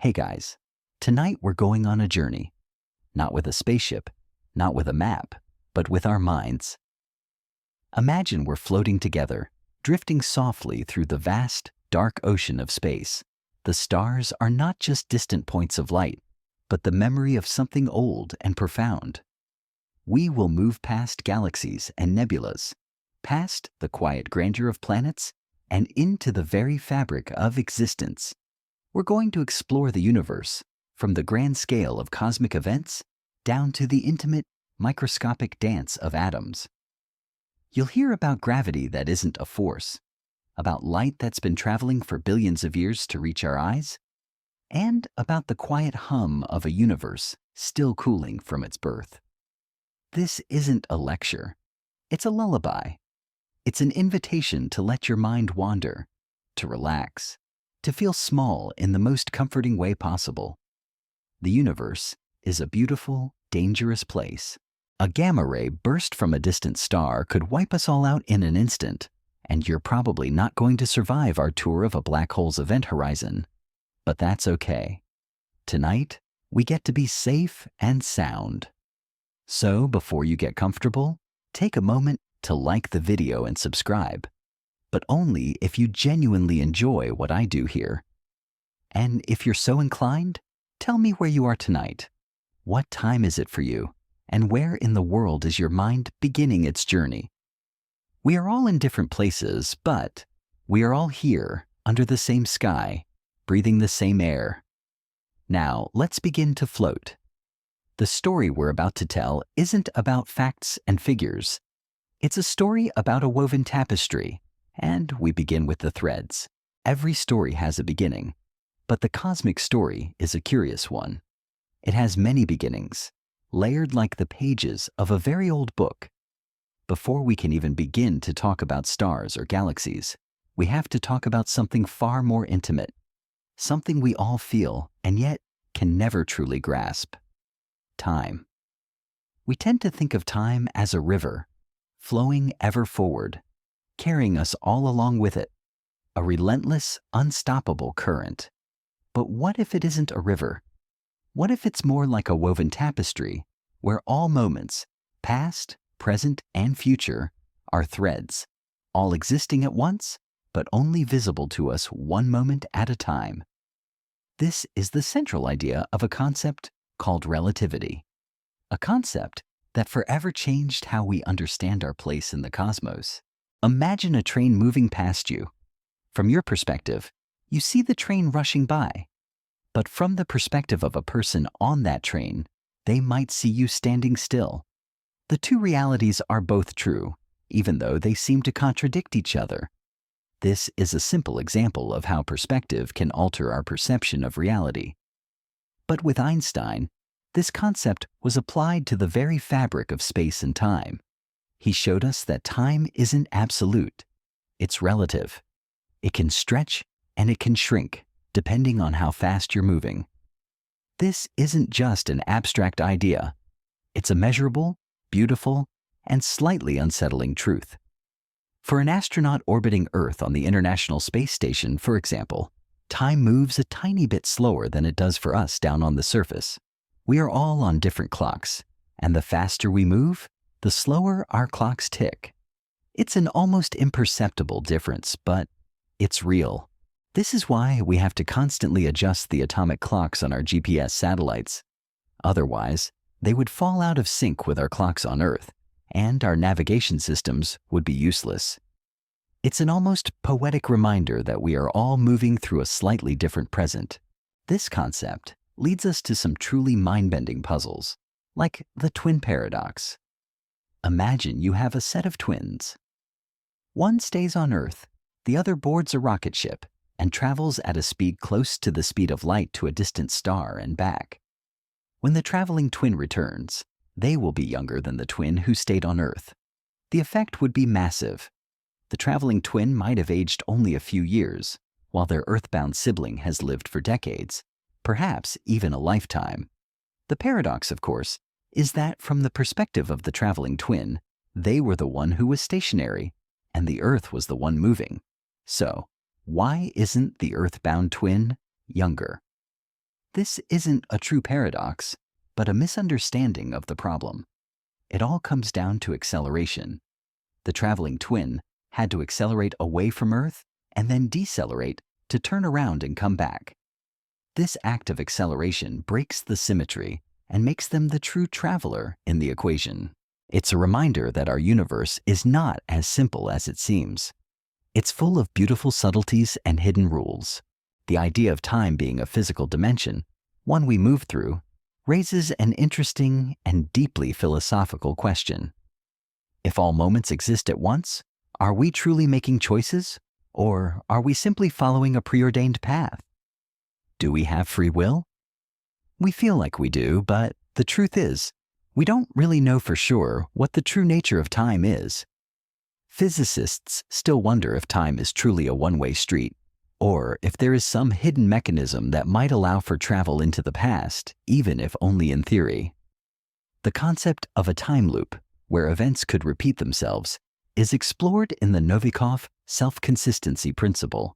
Hey guys, tonight we're going on a journey. Not with a spaceship, not with a map, but with our minds. Imagine we're floating together, drifting softly through the vast, dark ocean of space. The stars are not just distant points of light, but the memory of something old and profound. We will move past galaxies and nebulas, past the quiet grandeur of planets, and into the very fabric of existence. We're going to explore the universe, from the grand scale of cosmic events down to the intimate, microscopic dance of atoms. You'll hear about gravity that isn't a force, about light that's been traveling for billions of years to reach our eyes, and about the quiet hum of a universe still cooling from its birth. This isn't a lecture. It's a lullaby. It's an invitation to let your mind wander, to relax, to feel small in the most comforting way possible. The universe is a beautiful, dangerous place. A gamma ray burst from a distant star could wipe us all out in an instant, and you're probably not going to survive our tour of a black hole's event horizon. But that's okay. Tonight, we get to be safe and sound. So before you get comfortable, take a moment to like the video and subscribe, but only if you genuinely enjoy what I do here. And if you're so inclined, tell me where you are tonight. What time is it for you? And where in the world is your mind beginning its journey? We are all in different places, but we are all here under the same sky, breathing the same air. Now, let's begin to float. The story we're about to tell isn't about facts and figures. It's a story about a woven tapestry, and we begin with the threads. Every story has a beginning, but the cosmic story is a curious one. It has many beginnings, layered like the pages of a very old book. Before we can even begin to talk about stars or galaxies, we have to talk about something far more intimate, something we all feel and yet can never truly grasp. Time. We tend to think of time as a river, flowing ever forward, carrying us all along with it, a relentless, unstoppable current. But what if it isn't a river? What if it's more like a woven tapestry, where all moments, past, present, and future, are threads, all existing at once, but only visible to us one moment at a time? This is the central idea of a concept called relativity, a concept that forever changed how we understand our place in the cosmos. Imagine a train moving past you. From your perspective, you see the train rushing by. But from the perspective of a person on that train, they might see you standing still. The two realities are both true, even though they seem to contradict each other. This is a simple example of how perspective can alter our perception of reality. But with Einstein, this concept was applied to the very fabric of space and time. He showed us that time isn't absolute. It's relative. It can stretch and it can shrink, depending on how fast you're moving. This isn't just an abstract idea. It's a measurable, beautiful, and slightly unsettling truth. For an astronaut orbiting Earth on the International Space Station, for example, time moves a tiny bit slower than it does for us down on the surface. We are all on different clocks, and the faster we move, the slower our clocks tick. It's an almost imperceptible difference, but it's real. This is why we have to constantly adjust the atomic clocks on our GPS satellites. Otherwise, they would fall out of sync with our clocks on Earth, and our navigation systems would be useless. It's an almost poetic reminder that we are all moving through a slightly different present. This concept leads us to some truly mind-bending puzzles, like the twin paradox. Imagine you have a set of twins. One stays on Earth, the other boards a rocket ship and travels at a speed close to the speed of light to a distant star and back. When the traveling twin returns, they will be younger than the twin who stayed on Earth. The effect would be massive. The traveling twin might have aged only a few years, while their earthbound sibling has lived for decades, perhaps even a lifetime. The paradox, of course, is that from the perspective of the traveling twin, they were the one who was stationary, and the Earth was the one moving. So, why isn't the earthbound twin younger? This isn't a true paradox, but a misunderstanding of the problem. It all comes down to acceleration. The traveling twin had to accelerate away from Earth and then decelerate to turn around and come back. This act of acceleration breaks the symmetry and makes them the true traveler in the equation. It's a reminder that our universe is not as simple as it seems. It's full of beautiful subtleties and hidden rules. The idea of time being a physical dimension, one we move through, raises an interesting and deeply philosophical question. If all moments exist at once, are we truly making choices, or are we simply following a preordained path? Do we have free will? We feel like we do, but the truth is, we don't really know for sure what the true nature of time is. Physicists still wonder if time is truly a one-way street, or if there is some hidden mechanism that might allow for travel into the past, even if only in theory. The concept of a time loop, where events could repeat themselves, is explored in the Novikov self-consistency principle,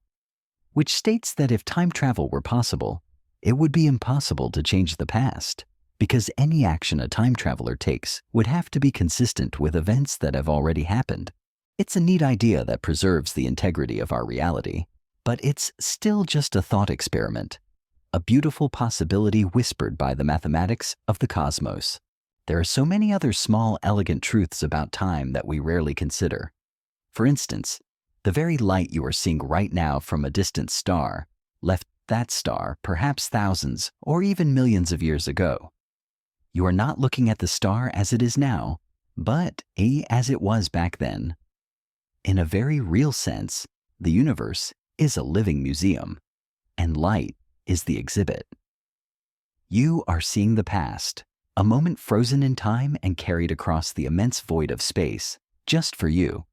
which states that if time travel were possible, it would be impossible to change the past, because any action a time traveler takes would have to be consistent with events that have already happened. It's a neat idea that preserves the integrity of our reality, but it's still just a thought experiment, a beautiful possibility whispered by the mathematics of the cosmos. There are so many other small, elegant truths about time that we rarely consider. For instance, the very light you are seeing right now from a distant star left that star perhaps thousands or even millions of years ago. You are not looking at the star as it is now, but as it was back then. In a very real sense, the universe is a living museum, and light is the exhibit. You are seeing the past, a moment frozen in time and carried across the immense void of space, just for you.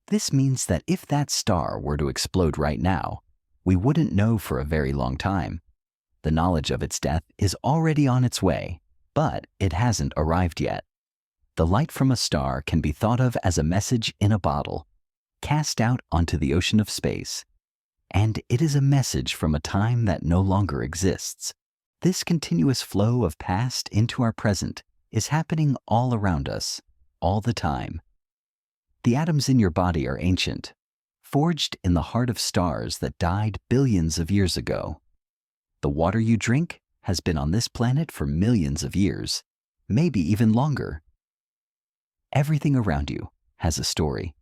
This means that if that star were to explode right now, we wouldn't know for a very long time. The knowledge of its death is already on its way, but it hasn't arrived yet. The light from a star can be thought of as a message in a bottle, cast out onto the ocean of space. And it is a message from a time that no longer exists. This continuous flow of past into our present is happening all around us, all the time. The atoms in your body are ancient, forged in the heart of stars that died billions of years ago. The water you drink has been on this planet for millions of years, maybe even longer. Everything around you has a story.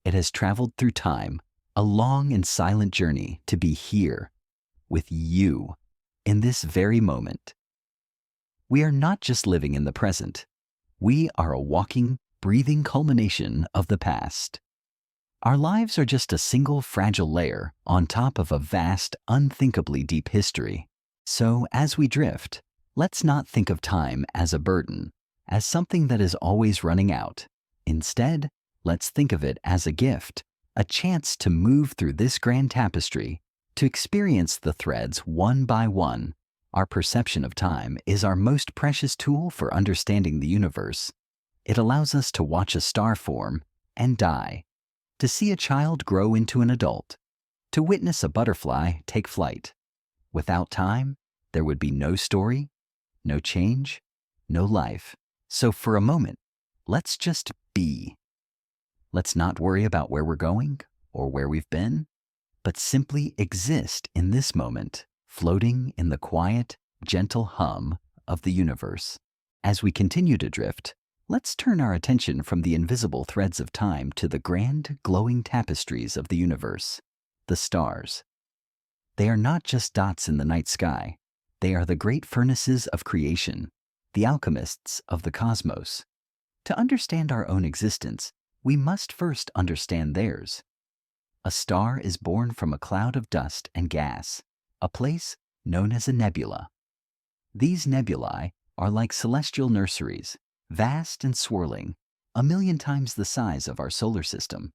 It has traveled through time, a long and silent journey to be here, with you, in this very moment. We are not just living in the present. We are a walking, breathing culmination of the past. Our lives are just a single fragile layer on top of a vast, unthinkably deep history. So as we drift, let's not think of time as a burden, as something that is always running out. Instead, let's think of it as a gift, a chance to move through this grand tapestry, to experience the threads one by one. Our perception of time is our most precious tool for understanding the universe. It allows us to watch a star form and die, to see a child grow into an adult, to witness a butterfly take flight. Without time, there would be no story, no change, no life. So for a moment, let's just be. Let's not worry about where we're going or where we've been, but simply exist in this moment, floating in the quiet, gentle hum of the universe. As we continue to drift, let's turn our attention from the invisible threads of time to the grand, glowing tapestries of the universe, the stars. They are not just dots in the night sky. They are the great furnaces of creation, the alchemists of the cosmos. To understand our own existence, we must first understand theirs. A star is born from a cloud of dust and gas, a place known as a nebula. These nebulae are like celestial nurseries, vast and swirling, 1,000,000 times the size of our solar system.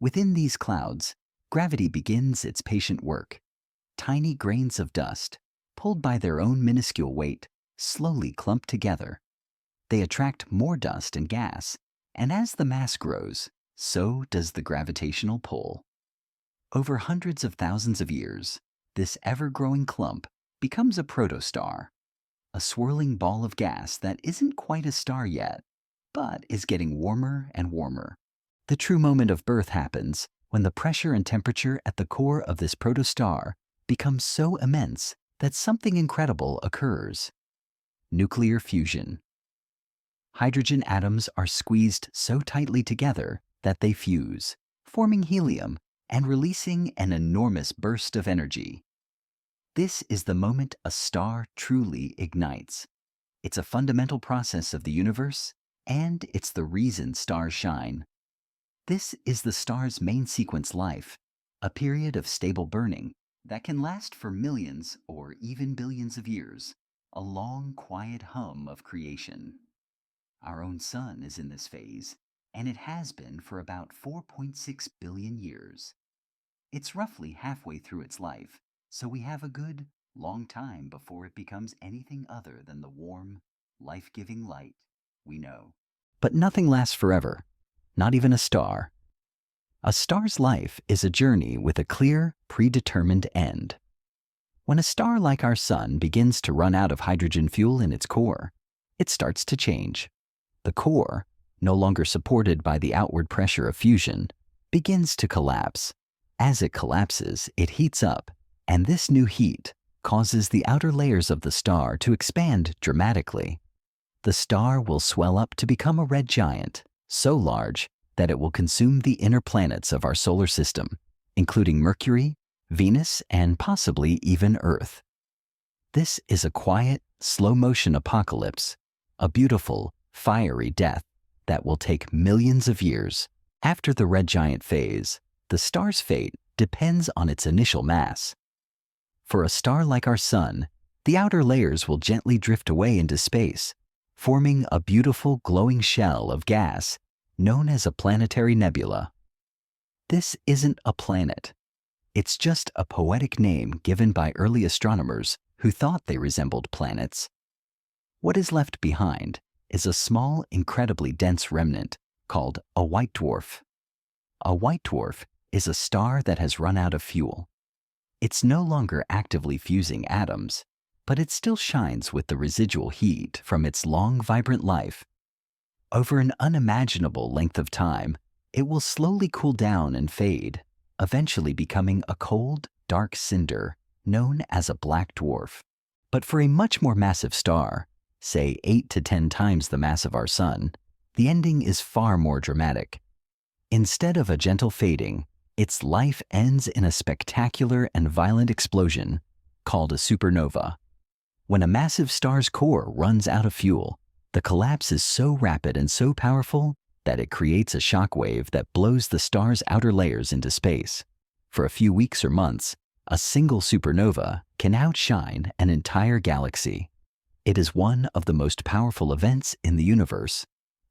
Within these clouds, gravity begins its patient work. Tiny grains of dust, pulled by their own minuscule weight, slowly clump together. They attract more dust and gas, and as the mass grows, so does the gravitational pull. Over hundreds of thousands of years, this ever-growing clump becomes a protostar, a swirling ball of gas that isn't quite a star yet, but is getting warmer and warmer. The true moment of birth happens when the pressure and temperature at the core of this protostar becomes so immense that something incredible occurs. Nuclear fusion. Hydrogen atoms are squeezed so tightly together that they fuse, forming helium and releasing an enormous burst of energy. This is the moment a star truly ignites. It's a fundamental process of the universe, and it's the reason stars shine. This is the star's main sequence life, a period of stable burning that can last for millions or even billions of years, a long, quiet hum of creation. Our own sun is in this phase, and it has been for about 4.6 billion years. It's roughly halfway through its life, so we have a good, long time before it becomes anything other than the warm, life-giving light we know. But nothing lasts forever, not even a star. A star's life is a journey with a clear, predetermined end. When a star like our sun begins to run out of hydrogen fuel in its core, it starts to change. The core, no longer supported by the outward pressure of fusion, begins to collapse. As it collapses, it heats up, and this new heat causes the outer layers of the star to expand dramatically. The star will swell up to become a red giant, so large that it will consume the inner planets of our solar system, including Mercury, Venus, and possibly even Earth. This is a quiet, slow-motion apocalypse, a beautiful, fiery death that will take millions of years. After the red giant phase, the star's fate depends on its initial mass. For a star like our sun, the outer layers will gently drift away into space, forming a beautiful glowing shell of gas known as a planetary nebula. This isn't a planet. It's just a poetic name given by early astronomers who thought they resembled planets. What is left behind is a small, incredibly dense remnant called a white dwarf. A white dwarf is a star that has run out of fuel. It's no longer actively fusing atoms, but it still shines with the residual heat from its long, vibrant life. Over an unimaginable length of time, it will slowly cool down and fade, eventually becoming a cold, dark cinder known as a black dwarf. But for a much more massive star, say 8 to 10 times the mass of our sun, the ending is far more dramatic. Instead of a gentle fading, its life ends in a spectacular and violent explosion called a supernova. When a massive star's core runs out of fuel, the collapse is so rapid and so powerful that it creates a shock wave that blows the star's outer layers into space. For a few weeks or months, a single supernova can outshine an entire galaxy. It is one of the most powerful events in the universe.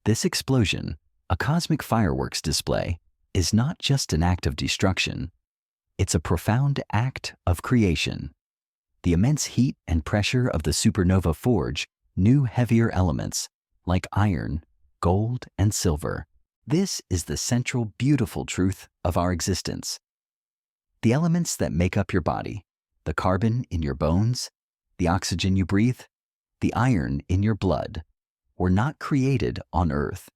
This explosion, a cosmic fireworks display, is not just an act of destruction. It's a profound act of creation. The immense heat and pressure of the supernova forge new heavier elements like iron, gold, and silver. This is the central beautiful truth of our existence. The elements that make up your body, the carbon in your bones, the oxygen you breathe, the iron in your blood, were not created on Earth.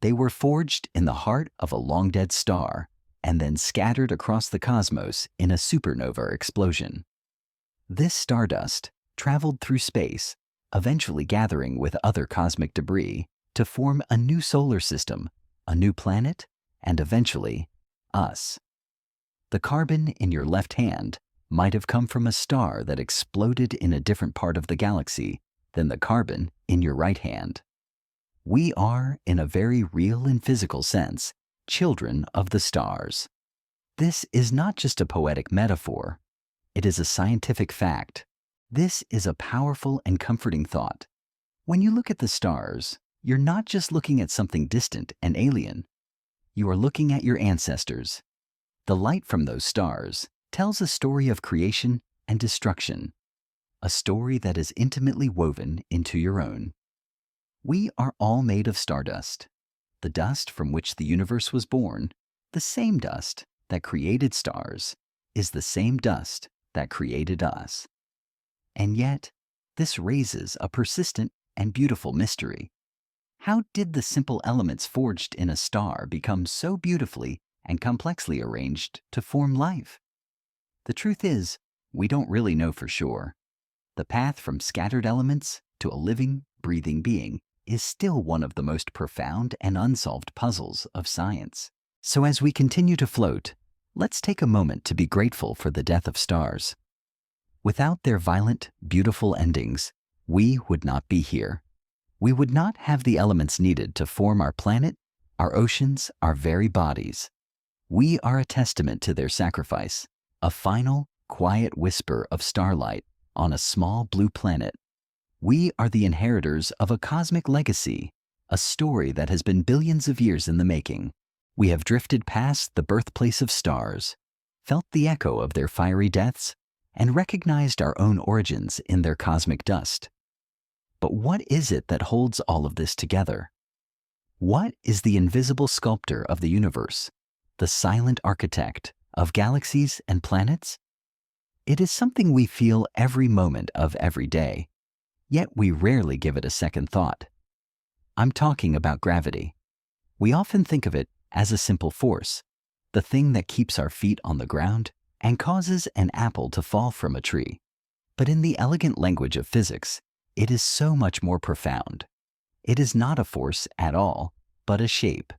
They were forged in the heart of a long-dead star and then scattered across the cosmos in a supernova explosion. This stardust traveled through space, eventually gathering with other cosmic debris to form a new solar system, a new planet, and eventually, us. The carbon in your left hand might have come from a star that exploded in a different part of the galaxy than the carbon in your right hand. We are, in a very real and physical sense, children of the stars. This is not just a poetic metaphor. It is a scientific fact. This is a powerful and comforting thought. When you look at the stars, you're not just looking at something distant and alien. You are looking at your ancestors. The light from those stars tells a story of creation and destruction, a story that is intimately woven into your own. We are all made of stardust, the dust from which the universe was born. The same dust that created stars is the same dust that created us. And yet, this raises a persistent and beautiful mystery. How did the simple elements forged in a star become so beautifully and complexly arranged to form life? The truth is, we don't really know for sure. The path from scattered elements to a living, breathing being is still one of the most profound and unsolved puzzles of science. So as we continue to float, let's take a moment to be grateful for the death of stars. Without their violent, beautiful endings, we would not be here. We would not have the elements needed to form our planet, our oceans, our very bodies. We are a testament to their sacrifice, a final, quiet whisper of starlight on a small blue planet. We are the inheritors of a cosmic legacy, a story that has been billions of years in the making. We have drifted past the birthplace of stars, felt the echo of their fiery deaths, and recognized our own origins in their cosmic dust. But what is it that holds all of this together? What is the invisible sculptor of the universe, the silent architect of galaxies and planets? It is something we feel every moment of every day, yet we rarely give it a second thought. I'm talking about gravity. We often think of it as a simple force, the thing that keeps our feet on the ground and causes an apple to fall from a tree. But in the elegant language of physics, it is so much more profound. It is not a force at all, but a shape,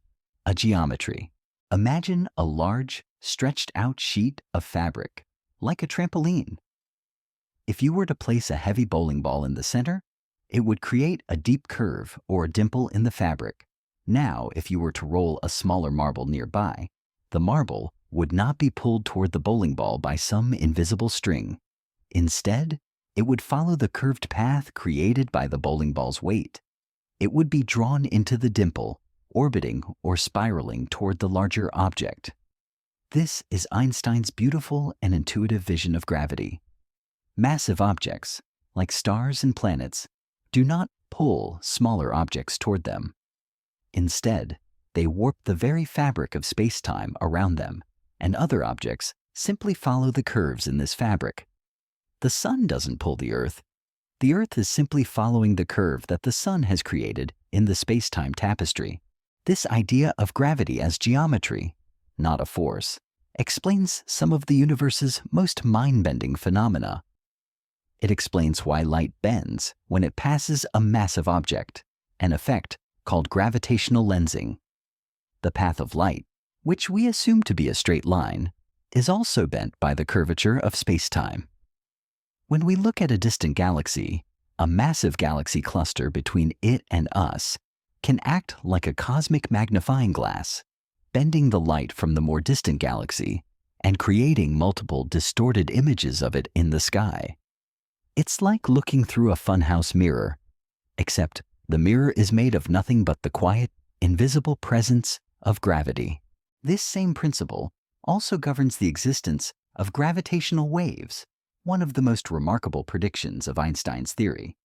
a geometry. Imagine a large, stretched out sheet of fabric, like a trampoline. If you were to place a heavy bowling ball in the center, it would create a deep curve or a dimple in the fabric. Now, if you were to roll a smaller marble nearby, the marble would not be pulled toward the bowling ball by some invisible string. Instead, it would follow the curved path created by the bowling ball's weight. It would be drawn into the dimple, orbiting or spiraling toward the larger object. This is Einstein's beautiful and intuitive vision of gravity. Massive objects, like stars and planets, do not pull smaller objects toward them. Instead, they warp the very fabric of space-time around them, and other objects simply follow the curves in this fabric. The sun doesn't pull the Earth. The Earth is simply following the curve that the sun has created in the space-time tapestry. This idea of gravity as geometry, not a force, explains some of the universe's most mind-bending phenomena. It explains why light bends when it passes a massive object, an effect called gravitational lensing. The path of light, which we assume to be a straight line, is also bent by the curvature of space-time. When we look at a distant galaxy, a massive galaxy cluster between it and us can act like a cosmic magnifying glass, bending the light from the more distant galaxy and creating multiple distorted images of it in the sky. It's like looking through a funhouse mirror, except the mirror is made of nothing but the quiet, invisible presence of gravity. This same principle also governs the existence of gravitational waves, one of the most remarkable predictions of Einstein's theory.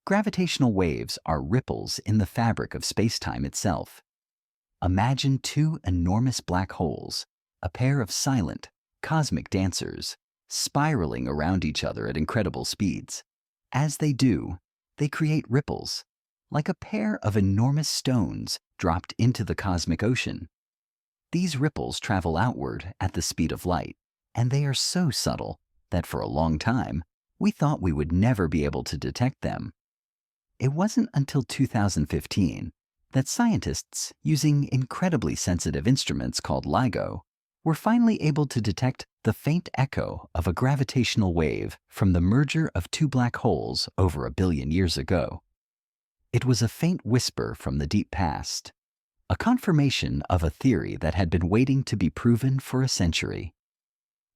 Gravitational waves are ripples in the fabric of space-time itself. Imagine two enormous black holes, a pair of silent, cosmic dancers, spiraling around each other at incredible speeds. As they do, they create ripples, like a pair of enormous stones dropped into the cosmic ocean. These ripples travel outward at the speed of light, and they are so subtle that for a long time, we thought we would never be able to detect them. It wasn't until 2015 that scientists, using incredibly sensitive instruments called LIGO, were finally able to detect the faint echo of a gravitational wave from the merger of two black holes over 1 billion years ago. It was a faint whisper from the deep past, a confirmation of a theory that had been waiting to be proven for a century.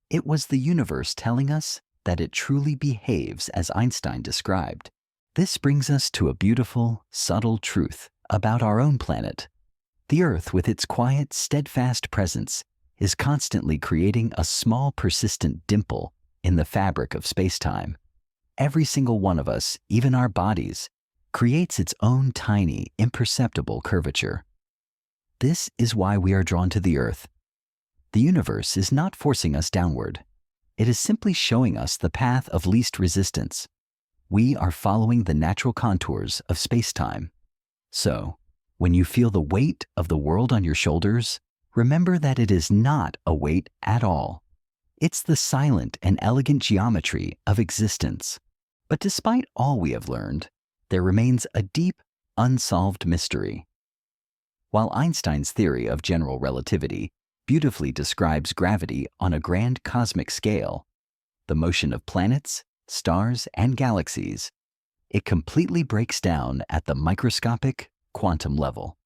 It was the universe telling us that it truly behaves as Einstein described. This brings us to a beautiful, subtle truth about our own planet. The Earth, with its quiet, steadfast presence, is constantly creating a small, persistent dimple in the fabric of space-time. Every single one of us, even our bodies, creates its own tiny, imperceptible curvature. This is why we are drawn to the Earth. The universe is not forcing us downward. It is simply showing us the path of least resistance. We are following the natural contours of space-time. So, when you feel the weight of the world on your shoulders, remember that it is not a weight at all. It's the silent and elegant geometry of existence. But despite all we have learned, there remains a deep, unsolved mystery. While Einstein's theory of general relativity beautifully describes gravity on a grand cosmic scale, the motion of planets, stars, and galaxies, it completely breaks down at the microscopic quantum level.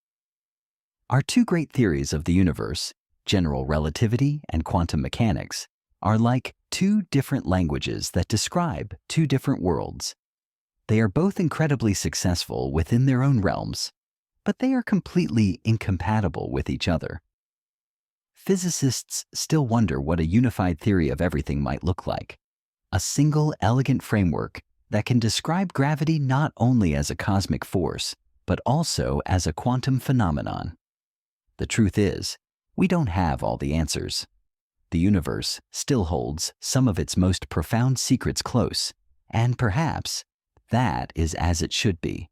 Our two great theories of the universe, general relativity and quantum mechanics, are like two different languages that describe two different worlds. They are both incredibly successful within their own realms, but they are completely incompatible with each other. Physicists still wonder what a unified theory of everything might look like. A single elegant framework that can describe gravity not only as a cosmic force, but also as a quantum phenomenon. The truth is, we don't have all the answers. The universe still holds some of its most profound secrets close, and perhaps that is as it should be.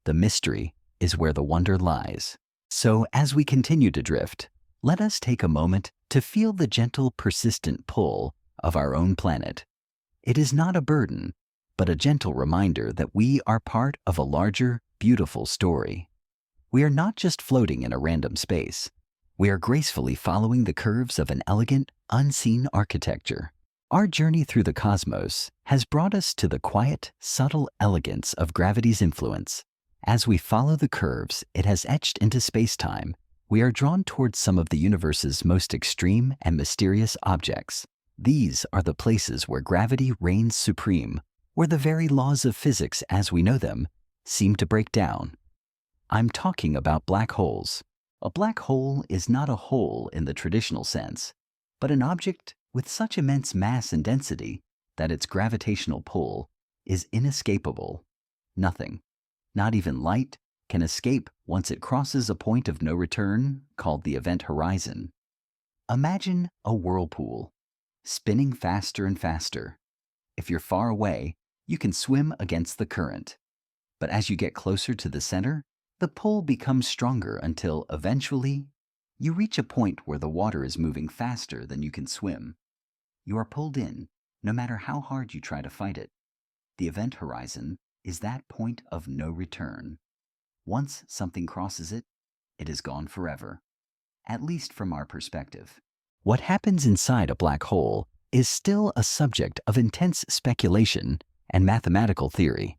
The mystery is where the wonder lies. So as we continue to drift, let us take a moment to feel the gentle, persistent pull of our own planet. It is not a burden, but a gentle reminder that we are part of a larger, beautiful story. We are not just floating in a random space. We are gracefully following the curves of an elegant, unseen architecture. Our journey through the cosmos has brought us to the quiet, subtle elegance of gravity's influence. As we follow the curves it has etched into space-time, we are drawn towards some of the universe's most extreme and mysterious objects. These are the places where gravity reigns supreme, where the very laws of physics as we know them seem to break down. I'm talking about black holes. A black hole is not a hole in the traditional sense, but an object with such immense mass and density that its gravitational pull is inescapable. Nothing, not even light, can escape once it crosses a point of no return called the event horizon. Imagine a whirlpool, spinning faster and faster. If you're far away, you can swim against the current. But as you get closer to the center, the pull becomes stronger until eventually you reach a point where the water is moving faster than you can swim. You are pulled in, no matter how hard you try to fight it. The event horizon is that point of no return. Once something crosses it, it is gone forever, at least from our perspective. What happens inside a black hole is still a subject of intense speculation and mathematical theory.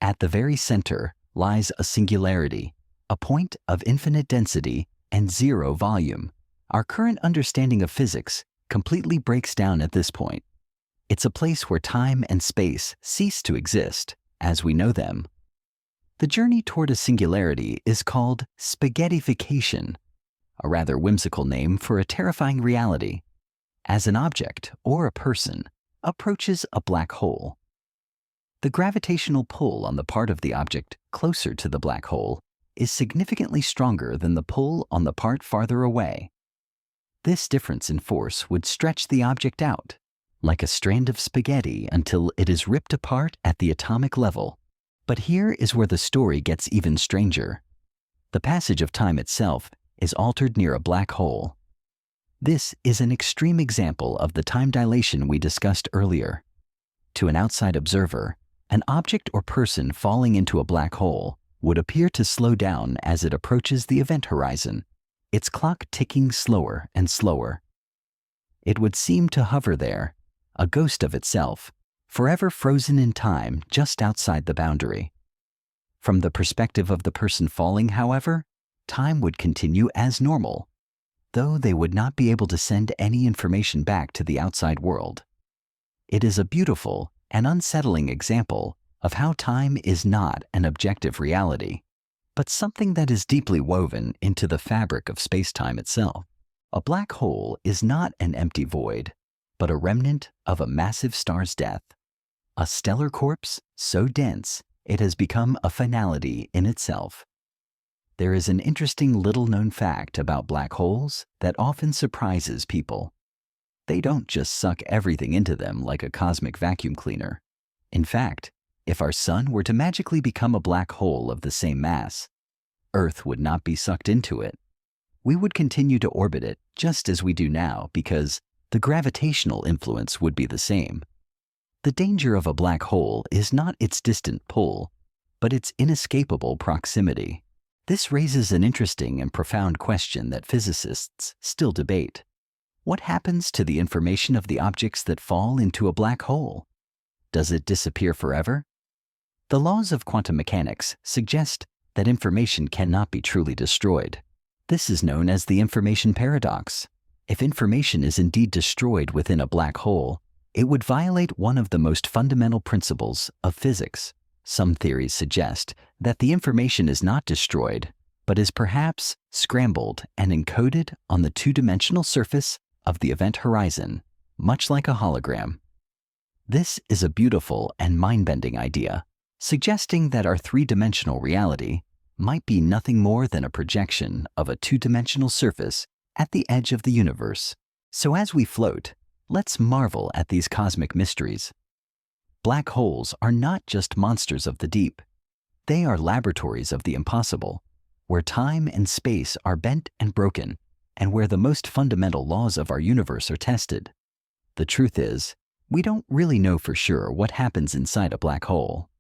At the very center lies a singularity, a point of infinite density and zero volume. Our current understanding of physics completely breaks down at this point. It's a place where time and space cease to exist as we know them. The journey toward a singularity is called spaghettification, a rather whimsical name for a terrifying reality. As an object or a person approaches a black hole, the gravitational pull on the part of the object closer to the black hole is significantly stronger than the pull on the part farther away. This difference in force would stretch the object out, like a strand of spaghetti, until it is ripped apart at the atomic level. But here is where the story gets even stranger. The passage of time itself is altered near a black hole. This is an extreme example of the time dilation we discussed earlier. To an outside observer, an object or person falling into a black hole would appear to slow down as it approaches the event horizon, its clock ticking slower and slower. It would seem to hover there, a ghost of itself, forever frozen in time just outside the boundary. From the perspective of the person falling, however, time would continue as normal, though they would not be able to send any information back to the outside world. It is a beautiful and unsettling example of how time is not an objective reality, but something that is deeply woven into the fabric of space-time itself. A black hole is not an empty void, but a remnant of a massive star's death. A stellar corpse so dense it has become a finality in itself. There is an interesting little-known fact about black holes that often surprises people. They don't just suck everything into them like a cosmic vacuum cleaner. In fact, if our sun were to magically become a black hole of the same mass, Earth would not be sucked into it. We would continue to orbit it just as we do now because the gravitational influence would be the same. The danger of a black hole is not its distant pull, but its inescapable proximity. This raises an interesting and profound question that physicists still debate. What happens to the information of the objects that fall into a black hole? Does it disappear forever? The laws of quantum mechanics suggest that information cannot be truly destroyed. This is known as the information paradox. If information is indeed destroyed within a black hole, it would violate one of the most fundamental principles of physics. Some theories suggest that the information is not destroyed, but is perhaps scrambled and encoded on the two-dimensional surface of the event horizon, much like a hologram. This is a beautiful and mind-bending idea, suggesting that our three-dimensional reality might be nothing more than a projection of a two-dimensional surface at the edge of the universe. So as we float, let's marvel at these cosmic mysteries. Black holes are not just monsters of the deep. They are laboratories of the impossible, where time and space are bent and broken, and where the most fundamental laws of our universe are tested. The truth is, we don't really know for sure what happens inside a black hole.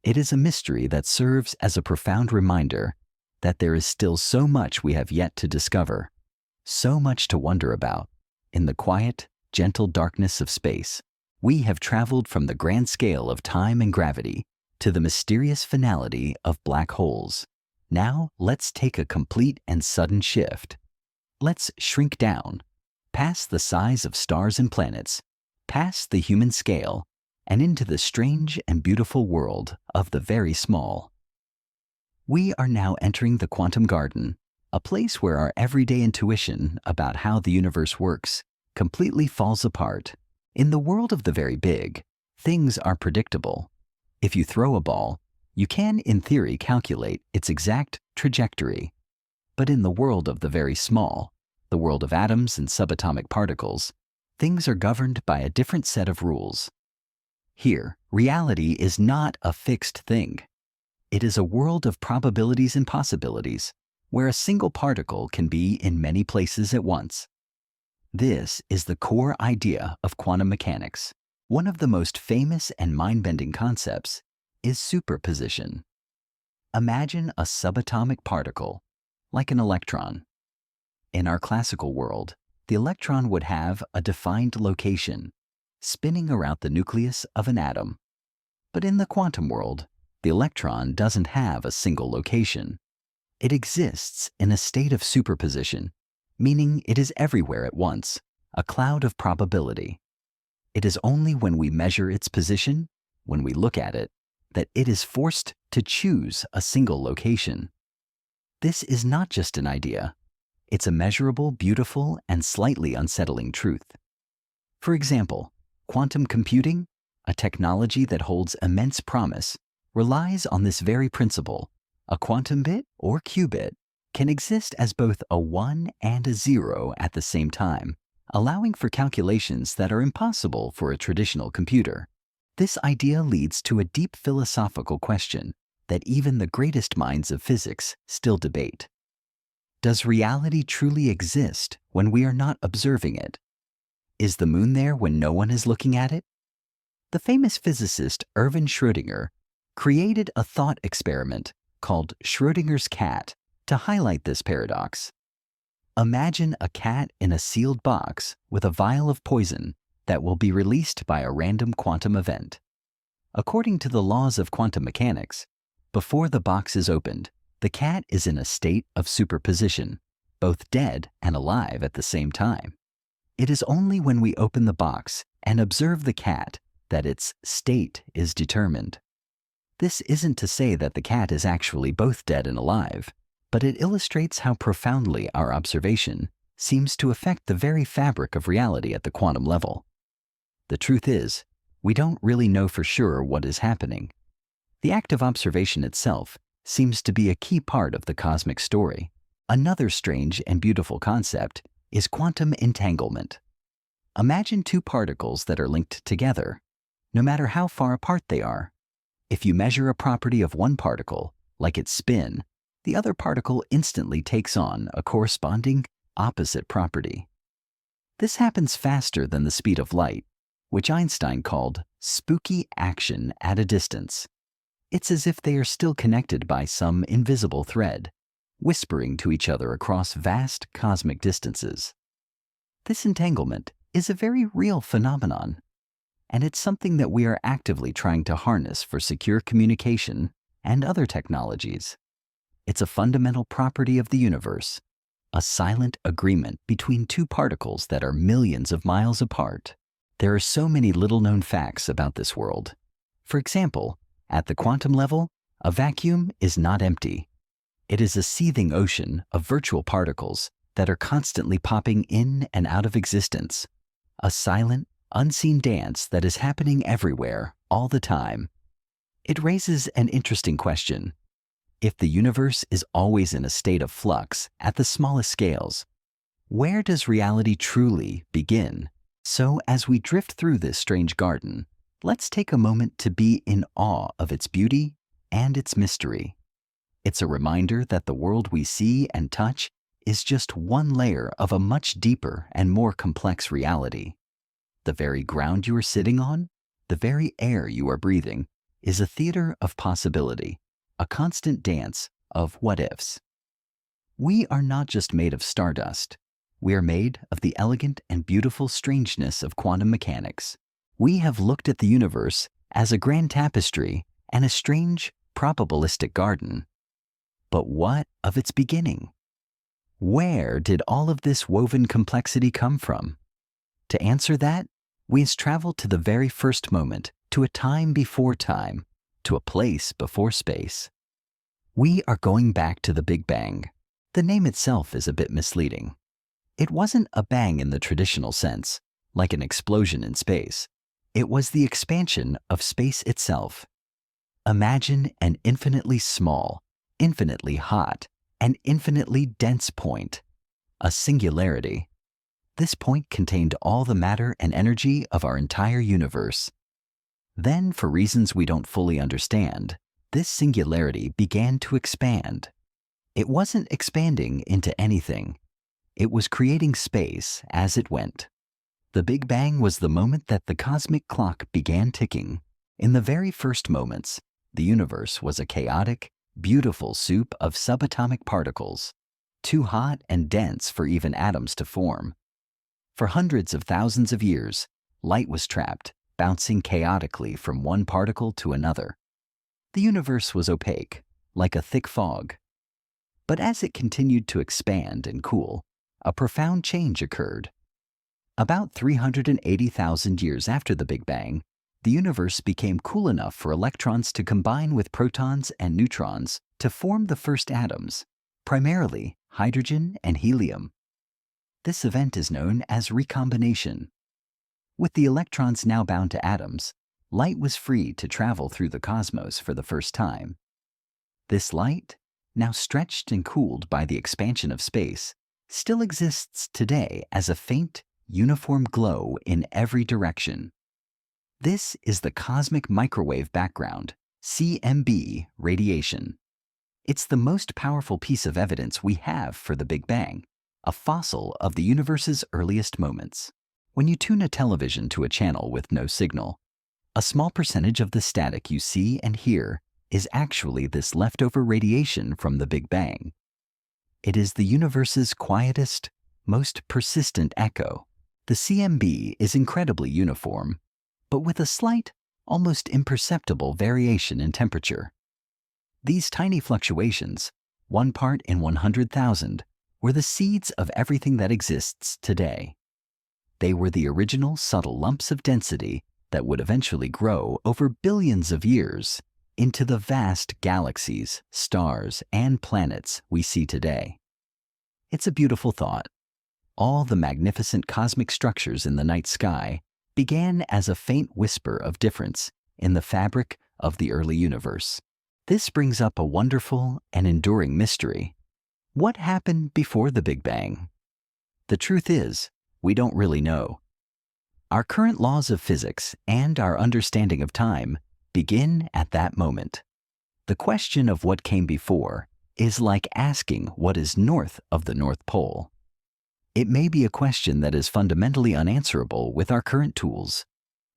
It is a mystery that serves as a profound reminder that there is still so much we have yet to discover, so much to wonder about. In the quiet, gentle darkness of space, we have traveled from the grand scale of time and gravity to the mysterious finality of black holes. Now, let's take a complete and sudden shift. Let's shrink down, past the size of stars and planets, past the human scale, and into the strange and beautiful world of the very small. We are now entering the quantum garden, a place where our everyday intuition about how the universe works completely falls apart. In the world of the very big, things are predictable. If you throw a ball, you can, in theory, calculate its exact trajectory. But in the world of the very small, the world of atoms and subatomic particles, things are governed by a different set of rules. Here, reality is not a fixed thing. It is a world of probabilities and possibilities, where a single particle can be in many places at once. This is the core idea of quantum mechanics. One of the most famous and mind-bending concepts is superposition. Imagine a subatomic particle, like an electron. In our classical world, the electron would have a defined location, spinning around the nucleus of an atom. But in the quantum world, the electron doesn't have a single location. It exists in a state of superposition, meaning it is everywhere at once, a cloud of probability. It is only when we measure its position, when we look at it, that it is forced to choose a single location. This is not just an idea. It's a measurable, beautiful, and slightly unsettling truth. For example, quantum computing, a technology that holds immense promise, relies on this very principle. A quantum bit, or qubit, can exist as both a 1 and a 0 at the same time, allowing for calculations that are impossible for a traditional computer. This idea leads to a deep philosophical question that even the greatest minds of physics still debate. Does reality truly exist when we are not observing it? Is the moon there when no one is looking at it? The famous physicist Erwin Schrödinger created a thought experiment called Schrödinger's cat to highlight this paradox. Imagine a cat in a sealed box with a vial of poison that will be released by a random quantum event. According to the laws of quantum mechanics, before the box is opened, the cat is in a state of superposition, both dead and alive at the same time. It is only when we open the box and observe the cat that its state is determined. This isn't to say that the cat is actually both dead and alive, but it illustrates how profoundly our observation seems to affect the very fabric of reality at the quantum level. The truth is, we don't really know for sure what is happening. The act of observation itself seems to be a key part of the cosmic story. Another strange and beautiful concept is quantum entanglement. Imagine two particles that are linked together, no matter how far apart they are. If you measure a property of one particle, like its spin, the other particle instantly takes on a corresponding opposite property. This happens faster than the speed of light, which Einstein called spooky action at a distance. It's as if they are still connected by some invisible thread, whispering to each other across vast cosmic distances. This entanglement is a very real phenomenon, and it's something that we are actively trying to harness for secure communication and other technologies. It's a fundamental property of the universe, a silent agreement between two particles that are millions of miles apart. There are so many little-known facts about this world. For example, at the quantum level, a vacuum is not empty. It is a seething ocean of virtual particles that are constantly popping in and out of existence, a silent, unseen dance that is happening everywhere, all the time. It raises an interesting question. If the universe is always in a state of flux at the smallest scales, where does reality truly begin? So, as we drift through this strange garden, let's take a moment to be in awe of its beauty and its mystery. It's a reminder that the world we see and touch is just one layer of a much deeper and more complex reality. The very ground you are sitting on, the very air you are breathing, is a theater of possibility, a constant dance of what-ifs. We are not just made of stardust. We are made of the elegant and beautiful strangeness of quantum mechanics. We have looked at the universe as a grand tapestry and a strange, probabilistic garden. But what of its beginning? Where did all of this woven complexity come from? To answer that, we must travel to the very first moment, to a time before time, to a place before space. We are going back to the Big Bang. The name itself is a bit misleading. It wasn't a bang in the traditional sense, like an explosion in space. It was the expansion of space itself. Imagine an infinitely small, infinitely hot, and infinitely dense point, a singularity. This point contained all the matter and energy of our entire universe. Then, for reasons we don't fully understand, this singularity began to expand. It wasn't expanding into anything. It was creating space as it went. The Big Bang was the moment that the cosmic clock began ticking. In the very first moments, the universe was a chaotic, beautiful soup of subatomic particles, too hot and dense for even atoms to form. For hundreds of thousands of years, light was trapped, bouncing chaotically from one particle to another. The universe was opaque, like a thick fog. But as it continued to expand and cool, a profound change occurred. About 380,000 years after the Big Bang, the universe became cool enough for electrons to combine with protons and neutrons to form the first atoms, primarily hydrogen and helium. This event is known as recombination. With the electrons now bound to atoms, light was free to travel through the cosmos for the first time. This light, now stretched and cooled by the expansion of space, still exists today as a faint, uniform glow in every direction. This is the cosmic microwave background, CMB radiation. It's the most powerful piece of evidence we have for the Big Bang, a fossil of the universe's earliest moments. When you tune a television to a channel with no signal, a small percentage of the static you see and hear is actually this leftover radiation from the Big Bang. It is the universe's quietest, most persistent echo. The CMB is incredibly uniform, but with a slight, almost imperceptible variation in temperature. These tiny fluctuations, 1 part in 100,000, were the seeds of everything that exists today. They were the original subtle lumps of density that would eventually grow over billions of years into the vast galaxies, stars, and planets we see today. It's a beautiful thought. All the magnificent cosmic structures in the night sky began as a faint whisper of difference in the fabric of the early universe. This brings up a wonderful and enduring mystery. What happened before the Big Bang? The truth is, we don't really know. Our current laws of physics and our understanding of time begin at that moment. The question of what came before is like asking what is north of the North Pole. It may be a question that is fundamentally unanswerable with our current tools.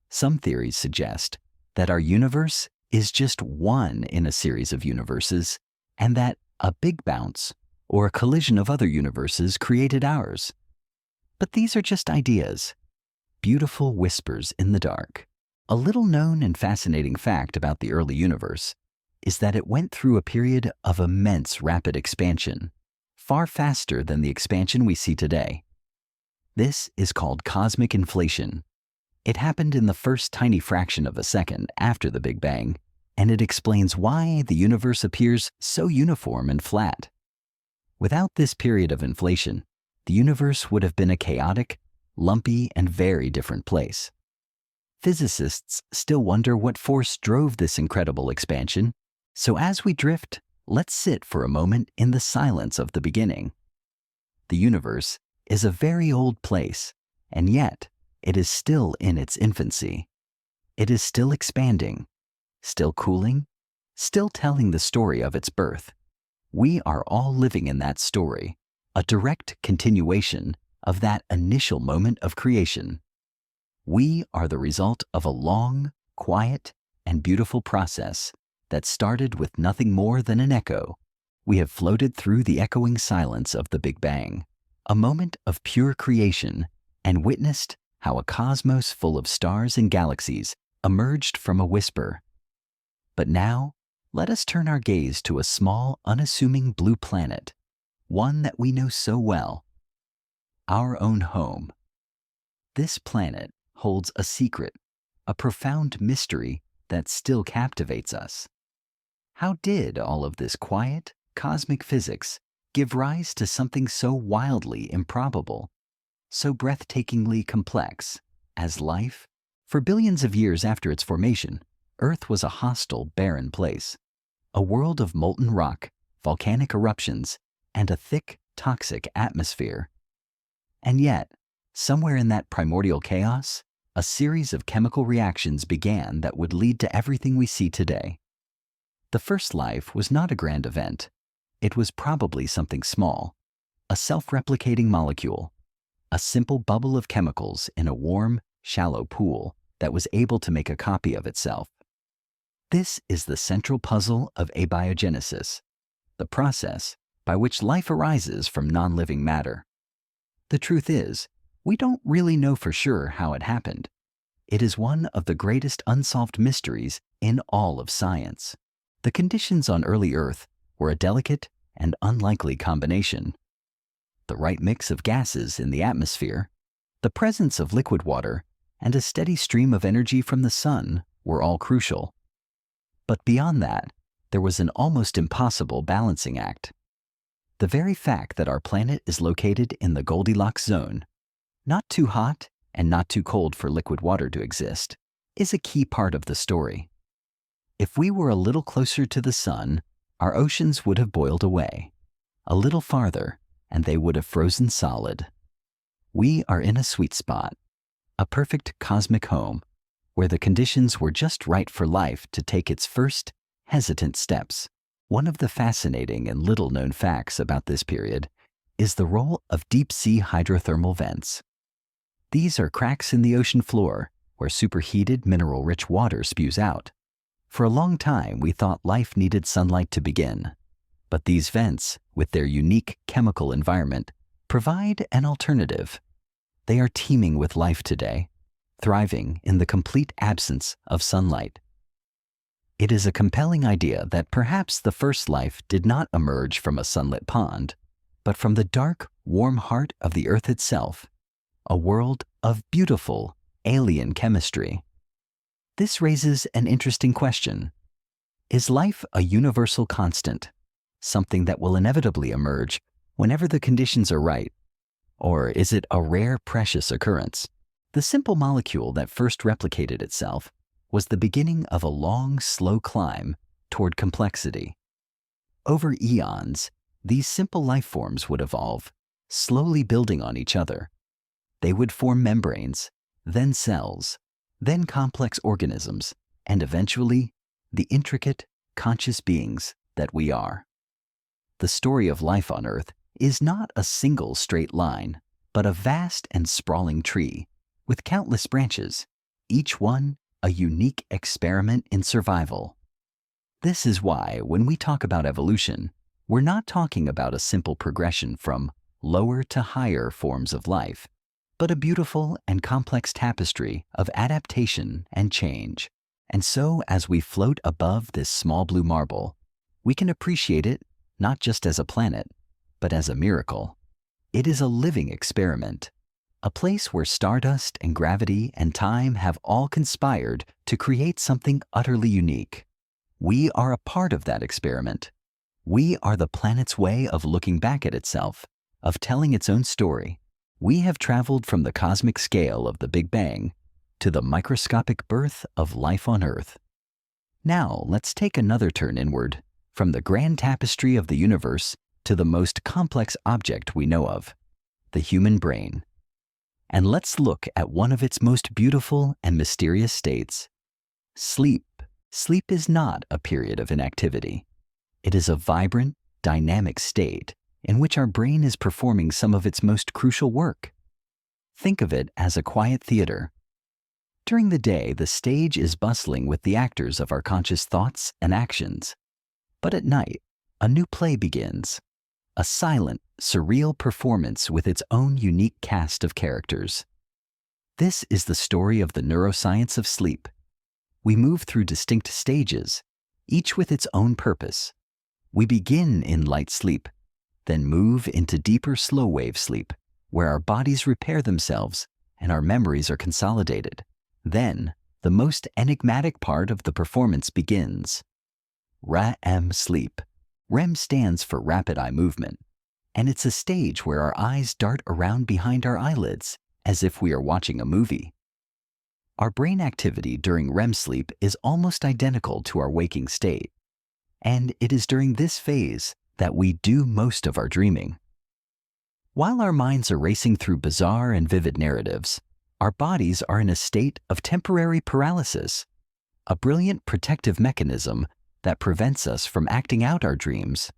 Some theories suggest that our universe is just one in a series of universes, and that a big bounce or a collision of other universes created ours. But these are just ideas, beautiful whispers in the dark. A little known and fascinating fact about the early universe is that it went through a period of immense rapid expansion, far faster than the expansion we see today. This is called cosmic inflation. It happened in the first tiny fraction of a second after the Big Bang, and it explains why the universe appears so uniform and flat. Without this period of inflation, the universe would have been a chaotic, lumpy, and very different place. Physicists still wonder what force drove this incredible expansion, so as we drift, let's sit for a moment in the silence of the beginning. The universe is a very old place, and yet it is still in its infancy. It is still expanding, still cooling, still telling the story of its birth. We are all living in that story, a direct continuation of that initial moment of creation. We are the result of a long, quiet, and beautiful process that started with nothing more than an echo. We have floated through the echoing silence of the Big Bang, a moment of pure creation, and witnessed how a cosmos full of stars and galaxies emerged from a whisper. But now, let us turn our gaze to a small, unassuming blue planet, one that we know so well, our own home. This planet holds a secret, a profound mystery that still captivates us. How did all of this quiet, cosmic physics give rise to something so wildly improbable, so breathtakingly complex as life? For billions of years after its formation, Earth was a hostile, barren place, a world of molten rock, volcanic eruptions, and a thick, toxic atmosphere. And yet, somewhere in that primordial chaos, a series of chemical reactions began that would lead to everything we see today. The first life was not a grand event. It was probably something small, a self-replicating molecule, a simple bubble of chemicals in a warm, shallow pool that was able to make a copy of itself. This is the central puzzle of abiogenesis, the process by which life arises from non-living matter. The truth is, we don't really know for sure how it happened. It is one of the greatest unsolved mysteries in all of science. The conditions on early Earth were a delicate and unlikely combination. The right mix of gases in the atmosphere, the presence of liquid water, and a steady stream of energy from the sun were all crucial. But beyond that, there was an almost impossible balancing act. The very fact that our planet is located in the Goldilocks zone, not too hot and not too cold for liquid water to exist, is a key part of the story. If we were a little closer to the sun, our oceans would have boiled away. A little farther, and they would have frozen solid. We are in a sweet spot, a perfect cosmic home, where the conditions were just right for life to take its first, hesitant steps. One of the fascinating and little-known facts about this period is the role of deep-sea hydrothermal vents. These are cracks in the ocean floor where superheated, mineral-rich water spews out. For a long time, we thought life needed sunlight to begin. But these vents, with their unique chemical environment, provide an alternative. They are teeming with life today, thriving in the complete absence of sunlight. It is a compelling idea that perhaps the first life did not emerge from a sunlit pond, but from the dark, warm heart of the Earth itself, a world of beautiful, alien chemistry. This raises an interesting question. Is life a universal constant, something that will inevitably emerge whenever the conditions are right? Or is it a rare, precious occurrence? The simple molecule that first replicated itself was the beginning of a long, slow climb toward complexity. Over eons, these simple life forms would evolve, slowly building on each other. They would form membranes, then cells, then complex organisms, and eventually, the intricate, conscious beings that we are. The story of life on Earth is not a single straight line, but a vast and sprawling tree with countless branches, each one a unique experiment in survival. This is why, when we talk about evolution, we're not talking about a simple progression from lower to higher forms of life, but a beautiful and complex tapestry of adaptation and change. And so, as we float above this small blue marble, we can appreciate it not just as a planet, but as a miracle. It is a living experiment, a place where stardust and gravity and time have all conspired to create something utterly unique. We are a part of that experiment. We are the planet's way of looking back at itself, of telling its own story. We have traveled from the cosmic scale of the Big Bang to the microscopic birth of life on Earth. Now, let's take another turn inward, from the grand tapestry of the universe to the most complex object we know of, the human brain. And let's look at one of its most beautiful and mysterious states, sleep. Sleep is not a period of inactivity. It is a vibrant, dynamic state in which our brain is performing some of its most crucial work. Think of it as a quiet theater. During the day, the stage is bustling with the actors of our conscious thoughts and actions. But at night, a new play begins, a silent, surreal performance with its own unique cast of characters. This is the story of the neuroscience of sleep. We move through distinct stages, each with its own purpose. We begin in light sleep, then move into deeper slow-wave sleep, where our bodies repair themselves and our memories are consolidated. Then, the most enigmatic part of the performance begins. REM sleep. REM stands for rapid eye movement, and it's a stage where our eyes dart around behind our eyelids as if we are watching a movie. Our brain activity during REM sleep is almost identical to our waking state, and it is during this phase that we do most of our dreaming. While our minds are racing through bizarre and vivid narratives, our bodies are in a state of temporary paralysis, a brilliant protective mechanism that prevents us from acting out our dreams.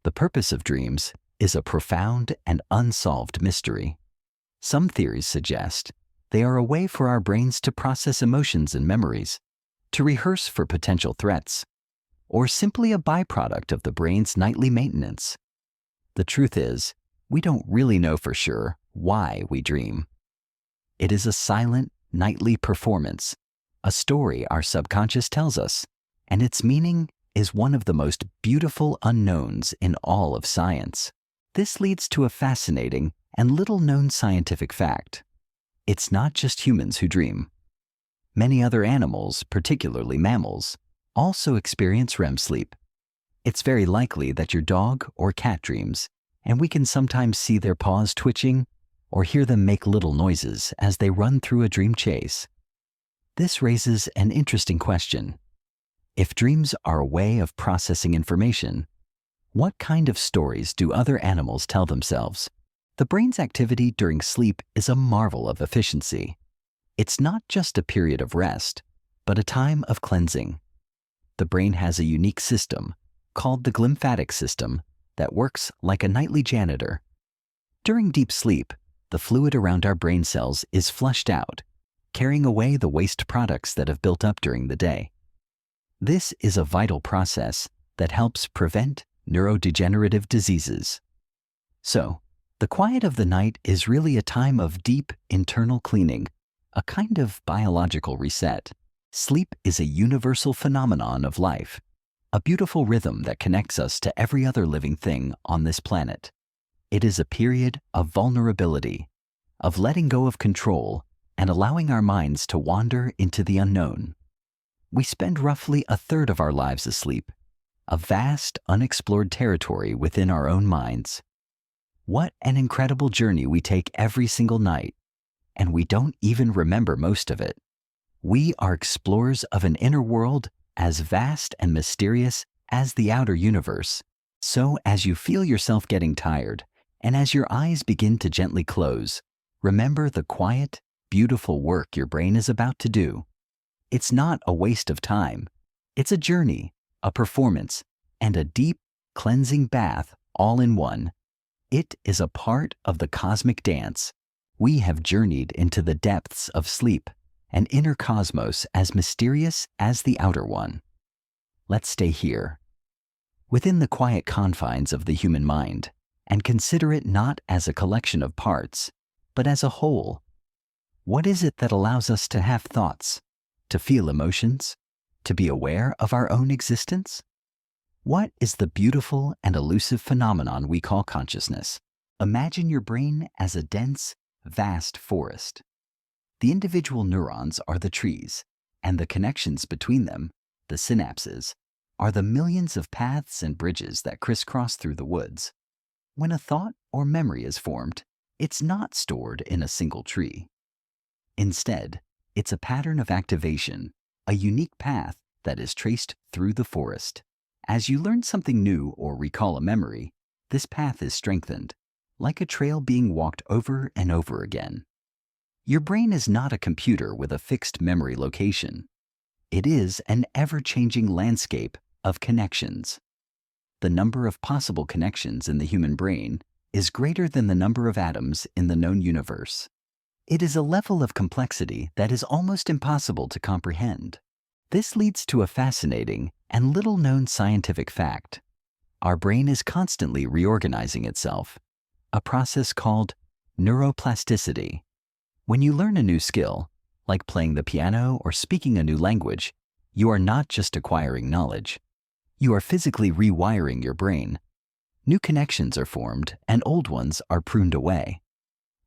The purpose of dreams is a profound and unsolved mystery. Some theories suggest they are a way for our brains to process emotions and memories, to rehearse for potential threats, or simply a byproduct of the brain's nightly maintenance. The truth is, we don't really know for sure why we dream. It is a silent, nightly performance, a story our subconscious tells us, and its meaning is one of the most beautiful unknowns in all of science. This leads to a fascinating and little-known scientific fact. It's not just humans who dream. Many other animals, particularly mammals, also experience REM sleep. It's very likely that your dog or cat dreams, and we can sometimes see their paws twitching or hear them make little noises as they run through a dream chase. This raises an interesting question. If dreams are a way of processing information, what kind of stories do other animals tell themselves? The brain's activity during sleep is a marvel of efficiency. It's not just a period of rest, but a time of cleansing. The brain has a unique system, called the glymphatic system, that works like a nightly janitor. During deep sleep, the fluid around our brain cells is flushed out, carrying away the waste products that have built up during the day. This is a vital process that helps prevent neurodegenerative diseases. So, the quiet of the night is really a time of deep internal cleaning, a kind of biological reset. Sleep is a universal phenomenon of life, a beautiful rhythm that connects us to every other living thing on this planet. It is a period of vulnerability, of letting go of control and allowing our minds to wander into the unknown. We spend roughly a third of our lives asleep, a vast, unexplored territory within our own minds. What an incredible journey we take every single night, and we don't even remember most of it. We are explorers of an inner world as vast and mysterious as the outer universe. So as you feel yourself getting tired, and as your eyes begin to gently close, remember the quiet, beautiful work your brain is about to do. It's not a waste of time. It's a journey, a performance, and a deep, cleansing bath all in one. It is a part of the cosmic dance. We have journeyed into the depths of sleep, an inner cosmos as mysterious as the outer one. Let's stay here, within the quiet confines of the human mind, and consider it not as a collection of parts, but as a whole. What is it that allows us to have thoughts, to feel emotions, to be aware of our own existence? What is the beautiful and elusive phenomenon we call consciousness? Imagine your brain as a dense, vast forest. The individual neurons are the trees, and the connections between them, the synapses, are the millions of paths and bridges that crisscross through the woods. When a thought or memory is formed, it's not stored in a single tree. Instead, it's a pattern of activation, a unique path that is traced through the forest. As you learn something new or recall a memory, this path is strengthened, like a trail being walked over and over again. Your brain is not a computer with a fixed memory location. It is an ever-changing landscape of connections. The number of possible connections in the human brain is greater than the number of atoms in the known universe. It is a level of complexity that is almost impossible to comprehend. This leads to a fascinating and little-known scientific fact. Our brain is constantly reorganizing itself, a process called neuroplasticity. When you learn a new skill, like playing the piano or speaking a new language, you are not just acquiring knowledge. You are physically rewiring your brain. New connections are formed and old ones are pruned away.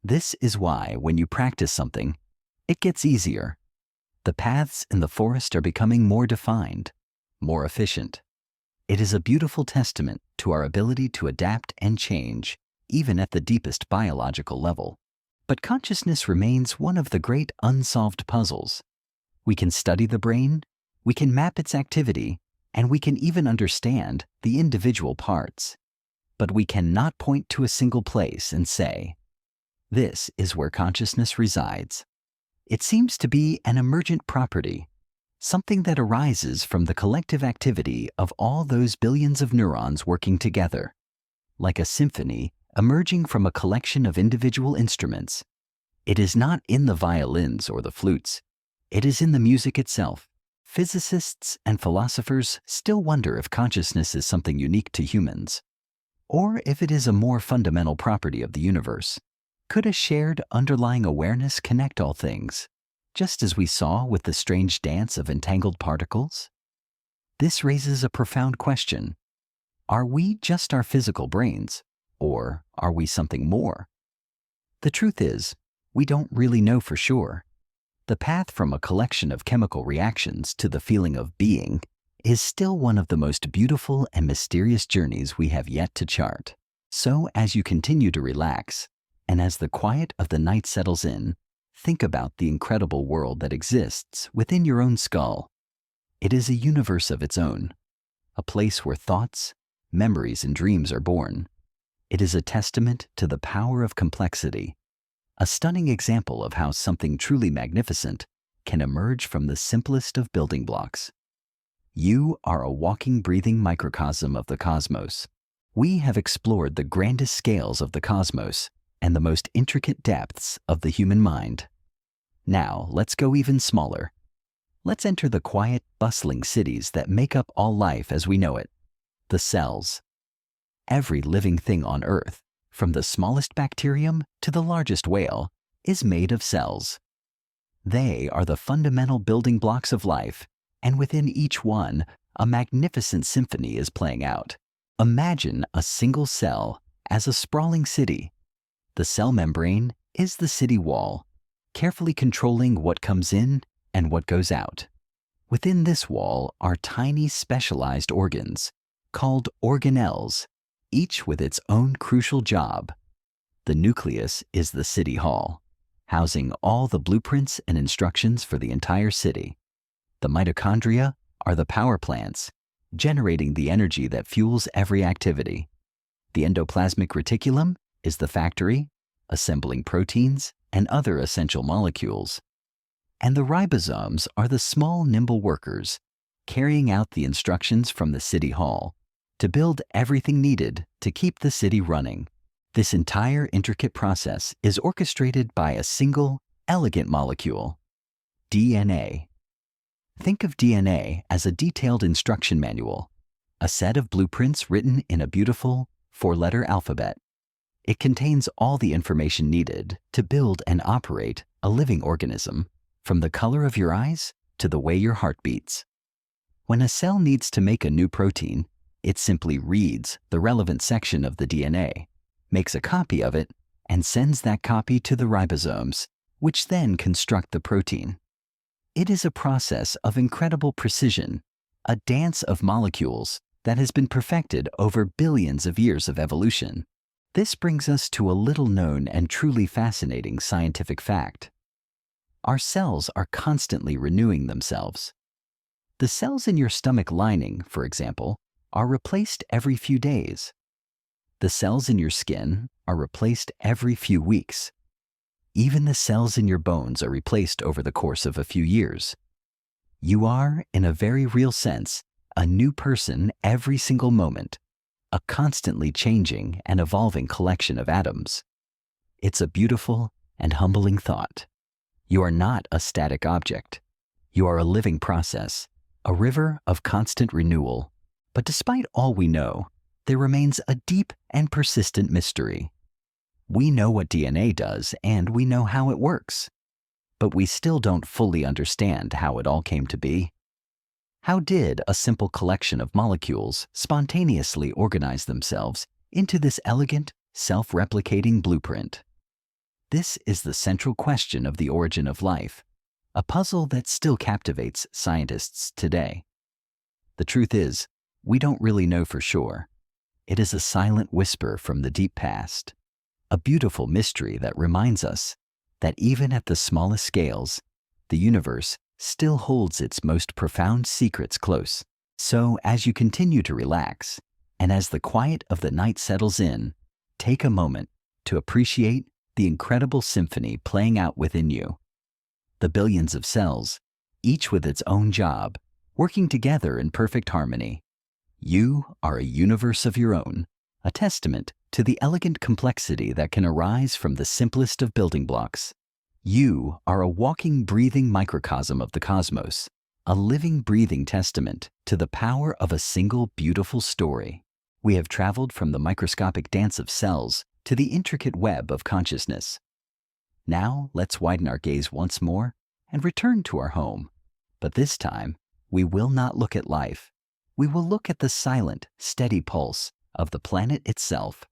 This is why when you practice something, it gets easier. The paths in the forest are becoming more defined, more efficient. It is a beautiful testament to our ability to adapt and change, even at the deepest biological level. But consciousness remains one of the great unsolved puzzles. We can study the brain, we can map its activity, and we can even understand the individual parts. But we cannot point to a single place and say, "This is where consciousness resides." It seems to be an emergent property, something that arises from the collective activity of all those billions of neurons working together, like a symphony emerging from a collection of individual instruments. It is not in the violins or the flutes. It is in the music itself. Physicists and philosophers still wonder if consciousness is something unique to humans, or if it is a more fundamental property of the universe. Could a shared underlying awareness connect all things, just as we saw with the strange dance of entangled particles? This raises a profound question. Are we just our physical brains, or are we something more? The truth is, we don't really know for sure. The path from a collection of chemical reactions to the feeling of being is still one of the most beautiful and mysterious journeys we have yet to chart. So as you continue to relax, and as the quiet of the night settles in, think about the incredible world that exists within your own skull. It is a universe of its own, a place where thoughts, memories, and dreams are born. It is a testament to the power of complexity, a stunning example of how something truly magnificent can emerge from the simplest of building blocks. You are a walking, breathing microcosm of the cosmos. We have explored the grandest scales of the cosmos and the most intricate depths of the human mind. Now, let's go even smaller. Let's enter the quiet, bustling cities that make up all life as we know it, the cells. Every living thing on Earth, from the smallest bacterium to the largest whale, is made of cells. They are the fundamental building blocks of life, and within each one, a magnificent symphony is playing out. Imagine a single cell as a sprawling city. The cell membrane is the city wall, carefully controlling what comes in and what goes out. Within this wall are tiny specialized organs, called organelles, each with its own crucial job. The nucleus is the city hall, housing all the blueprints and instructions for the entire city. The mitochondria are the power plants, generating the energy that fuels every activity. The endoplasmic reticulum is the factory, assembling proteins, and other essential molecules. And the ribosomes are the small, nimble workers carrying out the instructions from the city hall to build everything needed to keep the city running. This entire intricate process is orchestrated by a single, elegant molecule, DNA. Think of DNA as a detailed instruction manual, a set of blueprints written in a beautiful, four-letter alphabet. It contains all the information needed to build and operate a living organism, from the color of your eyes to the way your heart beats. When a cell needs to make a new protein, it simply reads the relevant section of the DNA, makes a copy of it, and sends that copy to the ribosomes, which then construct the protein. It is a process of incredible precision, a dance of molecules that has been perfected over billions of years of evolution. This brings us to a little-known and truly fascinating scientific fact. Our cells are constantly renewing themselves. The cells in your stomach lining, for example, are replaced every few days. The cells in your skin are replaced every few weeks. Even the cells in your bones are replaced over the course of a few years. You are, in a very real sense, a new person every single moment, a constantly changing and evolving collection of atoms. It's a beautiful and humbling thought. You are not a static object. You are a living process, a river of constant renewal. But despite all we know, there remains a deep and persistent mystery. We know what DNA does and we know how it works, but we still don't fully understand how it all came to be. How did a simple collection of molecules spontaneously organize themselves into this elegant, self-replicating blueprint? This is the central question of the origin of life, a puzzle that still captivates scientists today. The truth is, we don't really know for sure. It is a silent whisper from the deep past, a beautiful mystery that reminds us that even at the smallest scales, the universe still holds its most profound secrets close. So, as you continue to relax, and as the quiet of the night settles in, take a moment to appreciate the incredible symphony playing out within you. The billions of cells, each with its own job, working together in perfect harmony. You are a universe of your own, a testament to the elegant complexity that can arise from the simplest of building blocks. You are a walking, breathing microcosm of the cosmos, a living, breathing testament to the power of a single beautiful story. We have traveled from the microscopic dance of cells to the intricate web of consciousness. Now let's widen our gaze once more and return to our home. But this time, we will not look at life. We will look at the silent, steady pulse of the planet itself.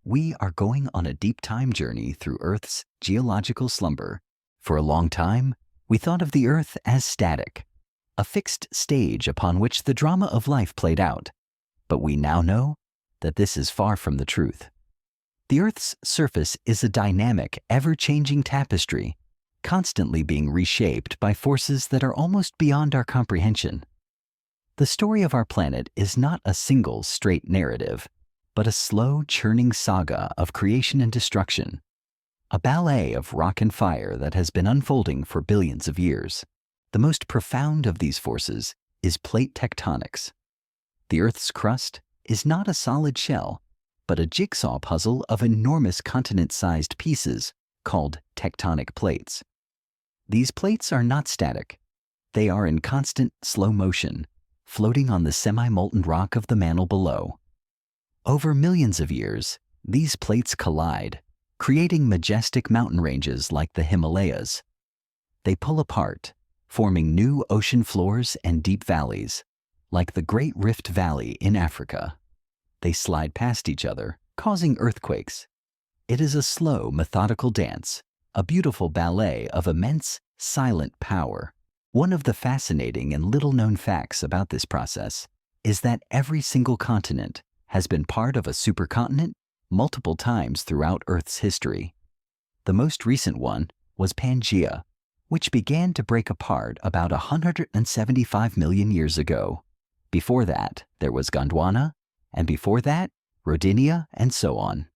We are going on a deep time journey through Earth's geological slumber. For a long time, we thought of the Earth as static, a fixed stage upon which the drama of life played out. But we now know that this is far from the truth. The Earth's surface is a dynamic, ever-changing tapestry, constantly being reshaped by forces that are almost beyond our comprehension. The story of our planet is not a single, straight narrative, but a slow, churning saga of creation and destruction, a ballet of rock and fire that has been unfolding for billions of years. The most profound of these forces is plate tectonics. The Earth's crust is not a solid shell, but a jigsaw puzzle of enormous continent-sized pieces called tectonic plates. These plates are not static. They are in constant, slow motion, floating on the semi-molten rock of the mantle below. Over millions of years, these plates collide, creating majestic mountain ranges like the Himalayas. They pull apart, forming new ocean floors and deep valleys, like the Great Rift Valley in Africa. They slide past each other, causing earthquakes. It is a slow, methodical dance, a beautiful ballet of immense, silent power. One of the fascinating and little-known facts about this process is that every single continent has been part of a supercontinent multiple times throughout Earth's history. The most recent one was Pangaea, which began to break apart about 175 million years ago. Before that, there was Gondwana, and before that, Rodinia, and so on.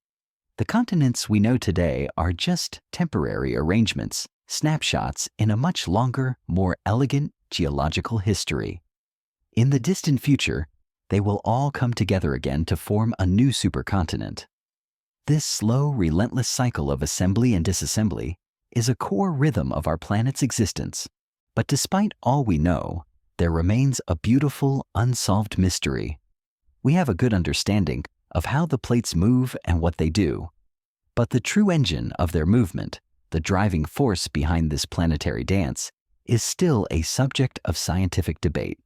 The continents we know today are just temporary arrangements, snapshots in a much longer, more elegant geological history. In the distant future, they will all come together again to form a new supercontinent. This slow, relentless cycle of assembly and disassembly is a core rhythm of our planet's existence. But despite all we know, there remains a beautiful, unsolved mystery. We have a good understanding of how the plates move and what they do. But the true engine of their movement, the driving force behind this planetary dance, is still a subject of scientific debate.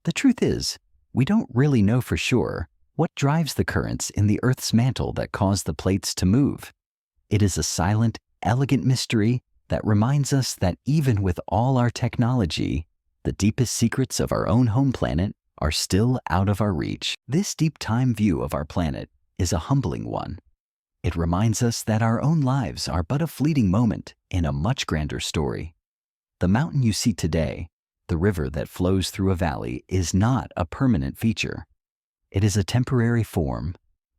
The truth is, we don't really know for sure what drives the currents in the Earth's mantle that cause the plates to move. It is a silent, elegant mystery that reminds us that even with all our technology, the deepest secrets of our own home planet are still out of our reach. This deep time view of our planet is a humbling one. It reminds us that our own lives are but a fleeting moment in a much grander story. The mountain you see today, the river that flows through a valley, is not a permanent feature. It is a temporary form,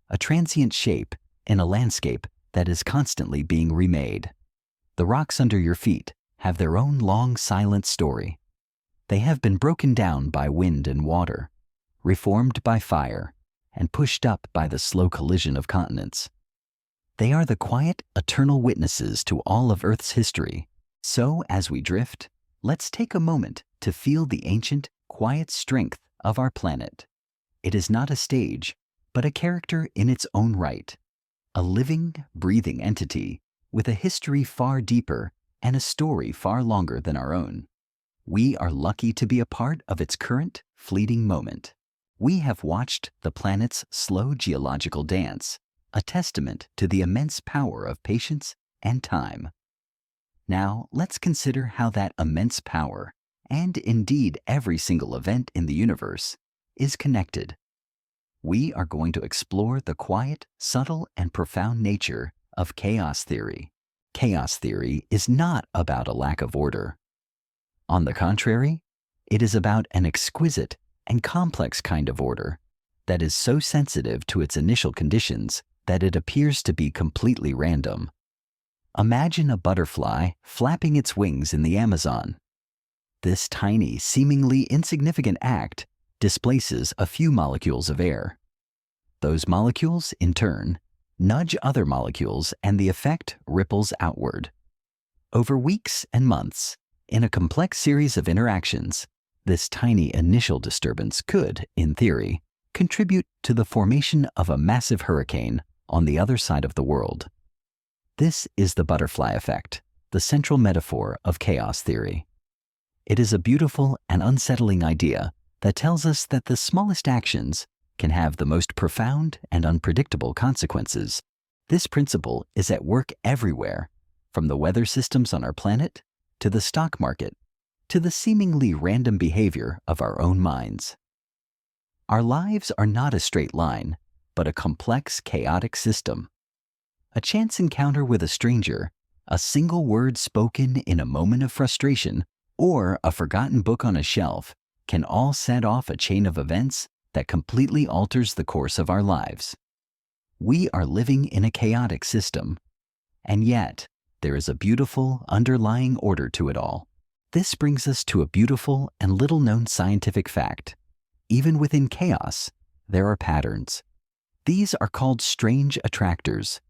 a transient shape in a landscape that is constantly being remade. The rocks under your feet have their own long, silent story. They have been broken down by wind and water, reformed by fire, and pushed up by the slow collision of continents. They are the quiet, eternal witnesses to all of Earth's history. So, as we drift, let's take a moment to feel the ancient, quiet strength of our planet. It is not a stage, but a character in its own right. A living, breathing entity with a history far deeper and a story far longer than our own. We are lucky to be a part of its current, fleeting moment. We have watched the planet's slow geological dance, a testament to the immense power of patience and time. Now, let's consider how that immense power, and indeed every single event in the universe, is connected. We are going to explore the quiet, subtle, and profound nature of chaos theory. Chaos theory is not about a lack of order. On the contrary, it is about an exquisite and complex kind of order that is so sensitive to its initial conditions that it appears to be completely random. Imagine a butterfly flapping its wings in the Amazon. This tiny, seemingly insignificant act displaces a few molecules of air. Those molecules, in turn, nudge other molecules and the effect ripples outward. Over weeks and months, in a complex series of interactions, this tiny initial disturbance could, in theory, contribute to the formation of a massive hurricane on the other side of the world. This is the butterfly effect, the central metaphor of chaos theory. It is a beautiful and unsettling idea that tells us that the smallest actions can have the most profound and unpredictable consequences. This principle is at work everywhere, from the weather systems on our planet, to the stock market, to the seemingly random behavior of our own minds. Our lives are not a straight line, but a complex, chaotic system. A chance encounter with a stranger, a single word spoken in a moment of frustration, or a forgotten book on a shelf can all set off a chain of events that completely alters the course of our lives. We are living in a chaotic system, and yet there is a beautiful underlying order to it all. This brings us to a beautiful and little-known scientific fact. Even within chaos, there are patterns. These are called strange attractors.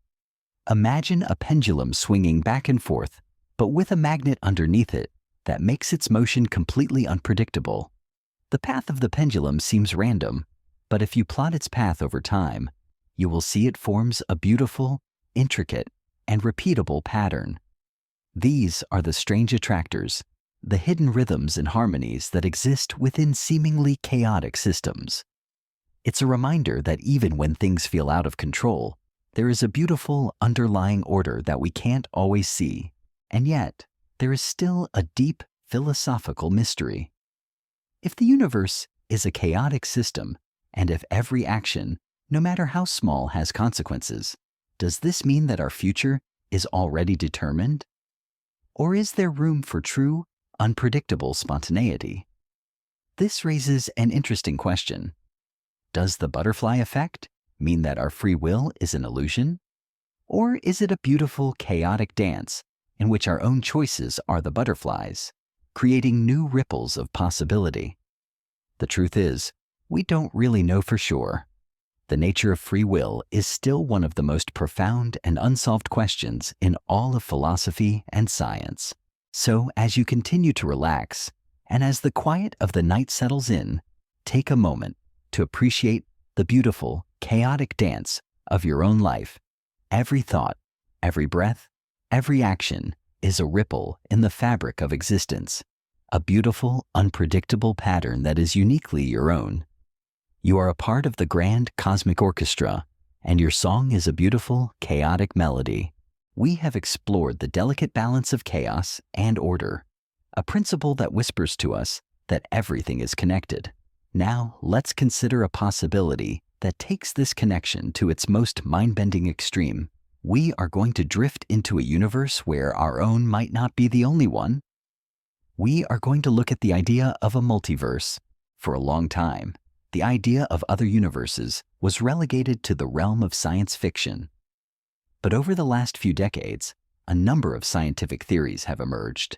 Imagine a pendulum swinging back and forth, but with a magnet underneath it that makes its motion completely unpredictable. The path of the pendulum seems random, but if you plot its path over time, you will see it forms a beautiful, intricate, and repeatable pattern. These are the strange attractors, the hidden rhythms and harmonies that exist within seemingly chaotic systems. It's a reminder that even when things feel out of control, there is a beautiful underlying order that we can't always see, and yet there is still a deep philosophical mystery. If the universe is a chaotic system, and if every action, no matter how small, has consequences, does this mean that our future is already determined? Or is there room for true, unpredictable spontaneity? This raises an interesting question. Does the butterfly effect mean that our free will is an illusion? Or is it a beautiful, chaotic dance in which our own choices are the butterflies, creating new ripples of possibility? The truth is, we don't really know for sure. The nature of free will is still one of the most profound and unsolved questions in all of philosophy and science. So, as you continue to relax, and as the quiet of the night settles in, take a moment to appreciate the beautiful, chaotic dance of your own life. Every thought, every breath, every action is a ripple in the fabric of existence, a beautiful, unpredictable pattern that is uniquely your own. You are a part of the grand cosmic orchestra, and your song is a beautiful, chaotic melody. We have explored the delicate balance of chaos and order, a principle that whispers to us that everything is connected. Now, let's consider a possibility that takes this connection to its most mind-bending extreme. We are going to drift into a universe where our own might not be the only one. We are going to look at the idea of a multiverse. For a long time, the idea of other universes was relegated to the realm of science fiction. But over the last few decades, a number of scientific theories have emerged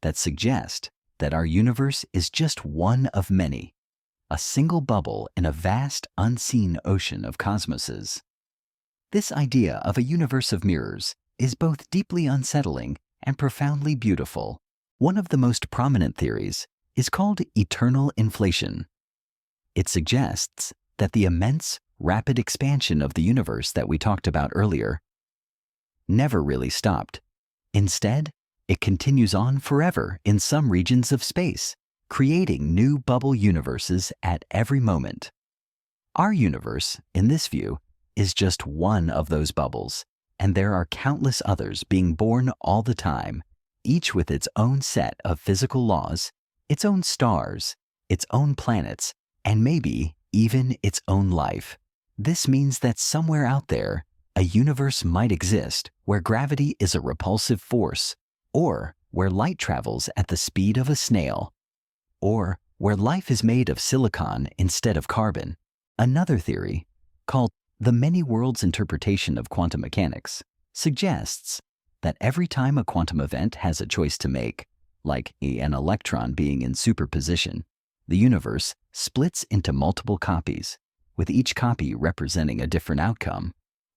that suggest that our universe is just one of many, a single bubble in a vast, unseen ocean of cosmoses. This idea of a universe of mirrors is both deeply unsettling and profoundly beautiful. One of the most prominent theories is called eternal inflation. It suggests that the immense, rapid expansion of the universe that we talked about earlier never really stopped. Instead, it continues on forever in some regions of space, creating new bubble universes at every moment. Our universe, in this view, is just one of those bubbles, and there are countless others being born all the time, each with its own set of physical laws, its own stars, its own planets, and maybe even its own life. This means that somewhere out there, a universe might exist where gravity is a repulsive force, or where light travels at the speed of a snail, or where life is made of silicon instead of carbon. Another theory, called the many worlds interpretation of quantum mechanics, suggests that every time a quantum event has a choice to make, like an electron being in superposition, the universe splits into multiple copies, with each copy representing a different outcome.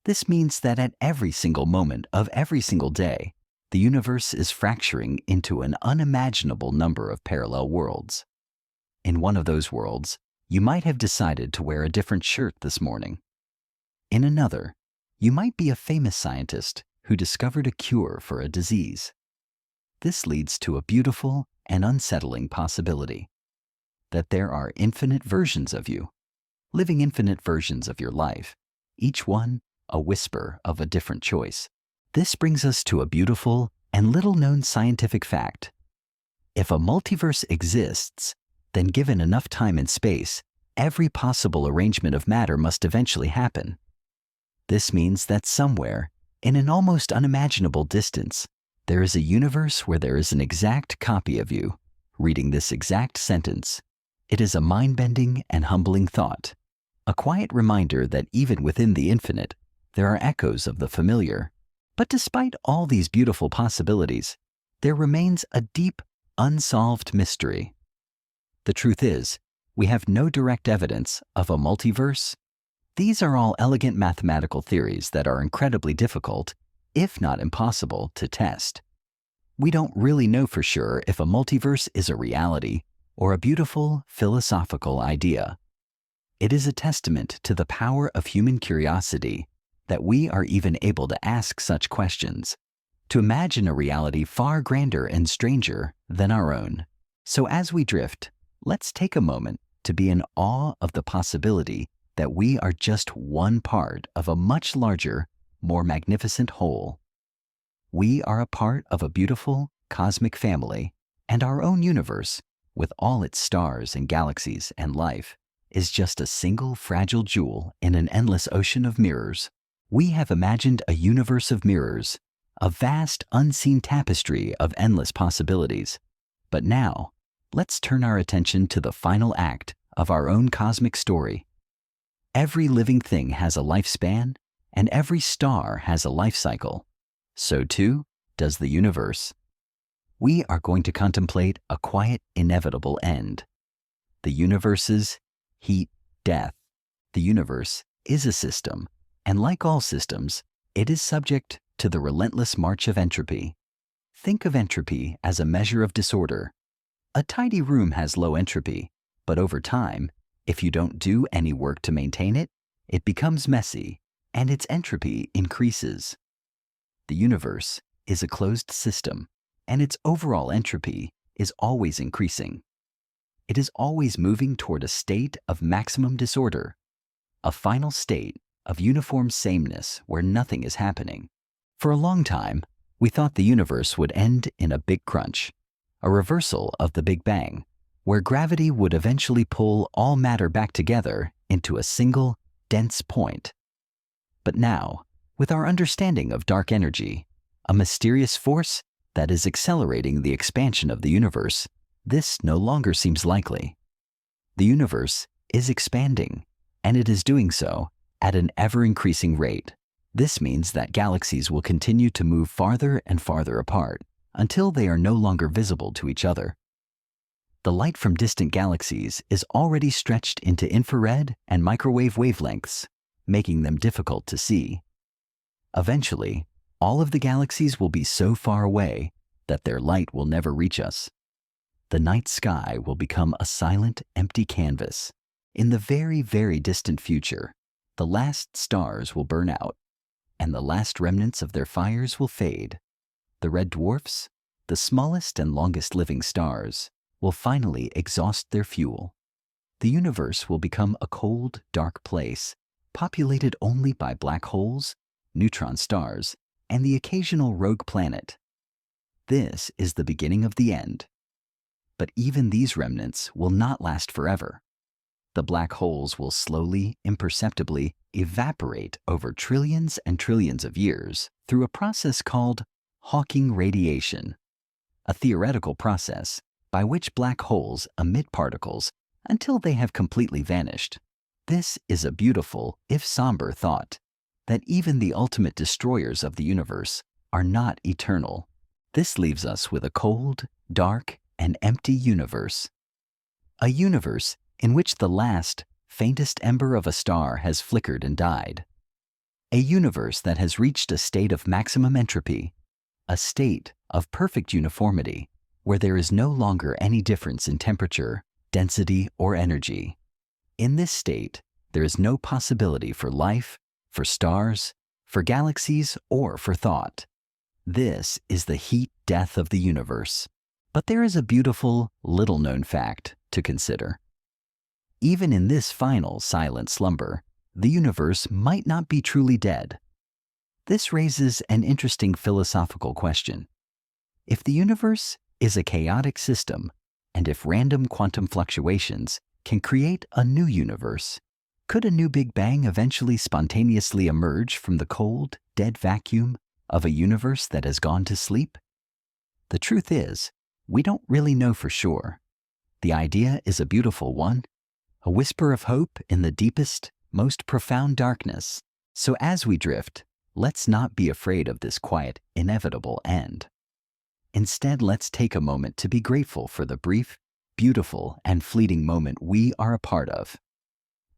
This means that at every single moment of every single day, the universe is fracturing into an unimaginable number of parallel worlds. In one of those worlds, you might have decided to wear a different shirt this morning. In another, you might be a famous scientist who discovered a cure for a disease. This leads to a beautiful and unsettling possibility that there are infinite versions of you, living infinite versions of your life, each one a whisper of a different choice. This brings us to a beautiful and little-known scientific fact. If a multiverse exists, then given enough time and space, every possible arrangement of matter must eventually happen. This means that somewhere, in an almost unimaginable distance, there is a universe where there is an exact copy of you, reading this exact sentence. It is a mind-bending and humbling thought, a quiet reminder that even within the infinite, there are echoes of the familiar. But despite all these beautiful possibilities, there remains a deep, unsolved mystery. The truth is, we have no direct evidence of a multiverse. These are all elegant mathematical theories that are incredibly difficult, if not impossible, to test. We don't really know for sure if a multiverse is a reality or a beautiful philosophical idea. It is a testament to the power of human curiosity that we are even able to ask such questions, to imagine a reality far grander and stranger than our own. So as we drift, let's take a moment to be in awe of the possibility that we are just one part of a much larger, more magnificent whole. We are a part of a beautiful cosmic family, and our own universe, with all its stars and galaxies and life, is just a single fragile jewel in an endless ocean of mirrors. We have imagined a universe of mirrors, a vast unseen tapestry of endless possibilities. But now, let's turn our attention to the final act of our own cosmic story. Every living thing has a lifespan And every star has a life cycle. So too does the universe. We are going to contemplate a quiet, inevitable end. The universe's heat death. The universe is a system, and like all systems, it is subject to the relentless march of entropy. Think of entropy as a measure of disorder. A tidy room has low entropy, but over time, if you don't do any work to maintain it, it becomes messy, and its entropy increases. The universe is a closed system, and its overall entropy is always increasing. It is always moving toward a state of maximum disorder, a final state of uniform sameness where nothing is happening. For a long time, we thought the universe would end in a big crunch, a reversal of the Big Bang, where gravity would eventually pull all matter back together into a single, dense point. But now, with our understanding of dark energy, a mysterious force that is accelerating the expansion of the universe, this no longer seems likely. The universe is expanding, and it is doing so at an ever-increasing rate. This means that galaxies will continue to move farther and farther apart until they are no longer visible to each other. The light from distant galaxies is already stretched into infrared and microwave wavelengths, making them difficult to see. Eventually, all of the galaxies will be so far away that their light will never reach us. The night sky will become a silent, empty canvas. In the very, very distant future, the last stars will burn out, and the last remnants of their fires will fade. The red dwarfs, the smallest and longest living stars, will finally exhaust their fuel. The universe will become a cold, dark place, populated only by black holes, neutron stars, and the occasional rogue planet. This is the beginning of the end. But even these remnants will not last forever. The black holes will slowly, imperceptibly evaporate over trillions and trillions of years through a process called Hawking radiation, a theoretical process by which black holes emit particles until they have completely vanished. This is a beautiful, if somber, thought, that even the ultimate destroyers of the universe are not eternal. This leaves us with a cold, dark, and empty universe. A universe in which the last, faintest ember of a star has flickered and died. A universe that has reached a state of maximum entropy, a state of perfect uniformity, where there is no longer any difference in temperature, density, or energy. In this state, there is no possibility for life, for stars, for galaxies, or for thought. This is the heat death of the universe. But there is a beautiful, little-known fact to consider. Even in this final silent slumber, the universe might not be truly dead. This raises an interesting philosophical question. If the universe is a chaotic system, and if random quantum fluctuations can create a new universe, could a new Big Bang eventually spontaneously emerge from the cold, dead vacuum of a universe that has gone to sleep? The truth is, we don't really know for sure. The idea is a beautiful one, a whisper of hope in the deepest, most profound darkness. So as we drift, let's not be afraid of this quiet, inevitable end. Instead, let's take a moment to be grateful for the brief, beautiful, and fleeting moment we are a part of.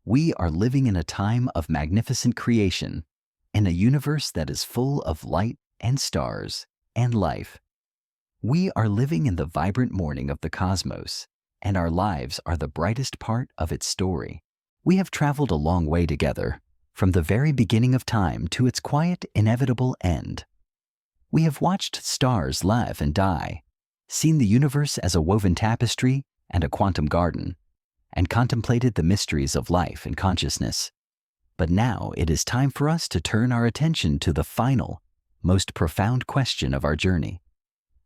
We are living in a time of magnificent creation, in a universe that is full of light and stars and life. We are living in the vibrant morning of the cosmos, and our lives are the brightest part of its story. We have traveled a long way together, from the very beginning of time to its quiet, inevitable end. We have watched stars live and die, seen the universe as a woven tapestry and a quantum garden, and contemplated the mysteries of life and consciousness. But now it is time for us to turn our attention to the final, most profound question of our journey,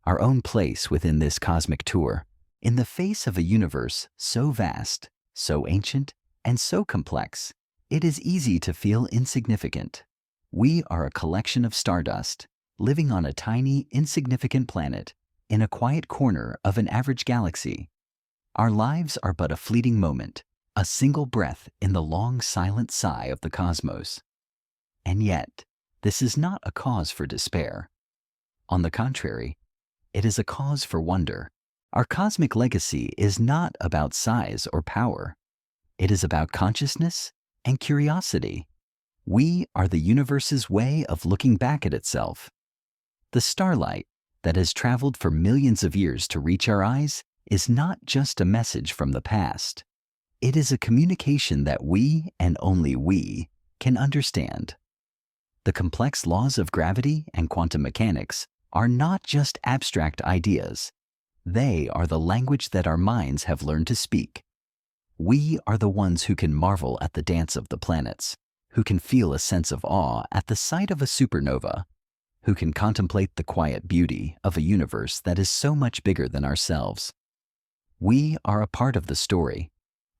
our own place within this cosmic tour. In the face of a universe so vast, so ancient, and so complex, it is easy to feel insignificant. We are a collection of stardust, living on a tiny, insignificant planet in a quiet corner of an average galaxy. Our lives are but a fleeting moment, a single breath in the long, silent sigh of the cosmos. And yet, this is not a cause for despair. On the contrary, it is a cause for wonder. Our cosmic legacy is not about size or power. It is about consciousness and curiosity. We are the universe's way of looking back at itself. The starlight that has traveled for millions of years to reach our eyes is not just a message from the past. It is a communication that we, and only we, can understand. The complex laws of gravity and quantum mechanics are not just abstract ideas. They are the language that our minds have learned to speak. We are the ones who can marvel at the dance of the planets, who can feel a sense of awe at the sight of a supernova, who can contemplate the quiet beauty of a universe that is so much bigger than ourselves. We are a part of the story,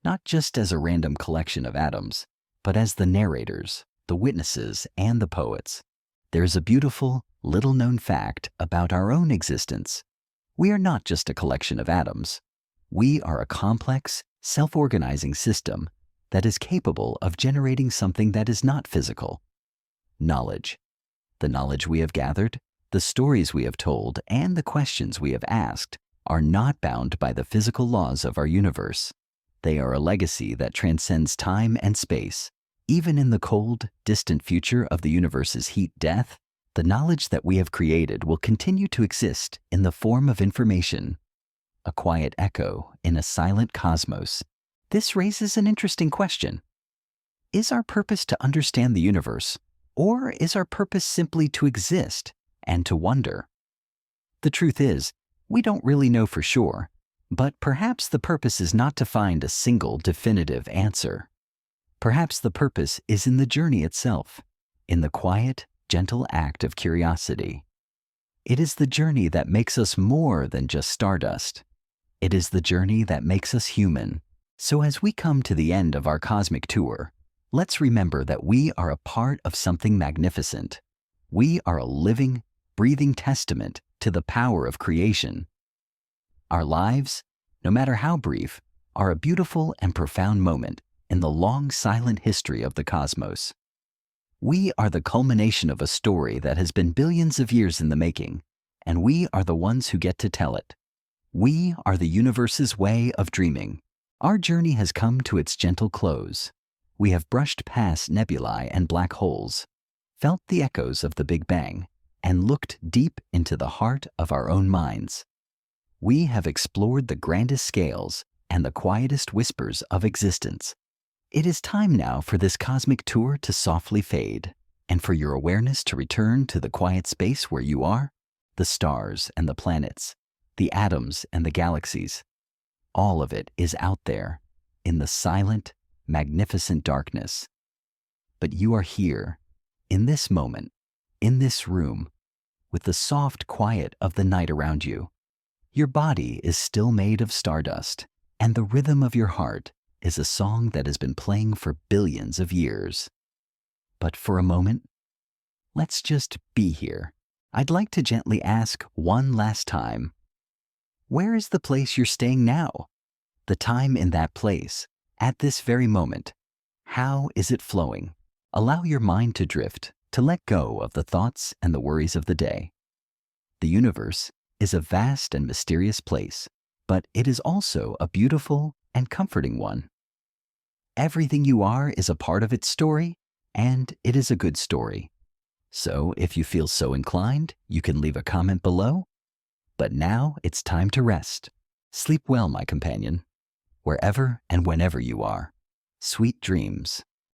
not just as a random collection of atoms, but as the narrators, the witnesses, and the poets. There's a beautiful, little-known fact about our own existence. We are not just a collection of atoms. We are a complex, self-organizing system that is capable of generating something that is not physical. Knowledge. The knowledge we have gathered, the stories we have told, and the questions we have asked are not bound by the physical laws of our universe. They are a legacy that transcends time and space. Even in the cold, distant future of the universe's heat death, the knowledge that we have created will continue to exist in the form of information, a quiet echo in a silent cosmos. This raises an interesting question. Is our purpose to understand the universe, or is our purpose simply to exist and to wonder? The truth is, we don't really know for sure, but perhaps the purpose is not to find a single definitive answer. Perhaps the purpose is in the journey itself, in the quiet, gentle act of curiosity. It is the journey that makes us more than just stardust. It is the journey that makes us human. So as we come to the end of our cosmic tour, let's remember that we are a part of something magnificent. We are a living, breathing testament to the power of creation. Our lives, no matter how brief, are a beautiful and profound moment in the long, silent history of the cosmos. We are the culmination of a story that has been billions of years in the making, and we are the ones who get to tell it. We are the universe's way of dreaming. Our journey has come to its gentle close. We have brushed past nebulae and black holes, felt the echoes of the Big Bang, and looked deep into the heart of our own minds. We have explored the grandest scales and the quietest whispers of existence. It is time now for this cosmic tour to softly fade, and for your awareness to return to the quiet space where you are, the stars and the planets, the atoms and the galaxies. All of it is out there, in the silent, magnificent darkness. But you are here, in this moment, in this room, with the soft quiet of the night around you. Your body is still made of stardust, and the rhythm of your heart is a song that has been playing for billions of years. But for a moment, let's just be here. I'd like to gently ask one last time, where is the place you're staying now? The time in that place, at this very moment. How is it flowing? Allow your mind to drift, to let go of the thoughts and the worries of the day. The universe is a vast and mysterious place, but it is also a beautiful and comforting one. Everything you are is a part of its story, and it is a good story. So if you feel so inclined, you can leave a comment below. But now it's time to rest. Sleep well, my companion, wherever and whenever you are. Sweet dreams.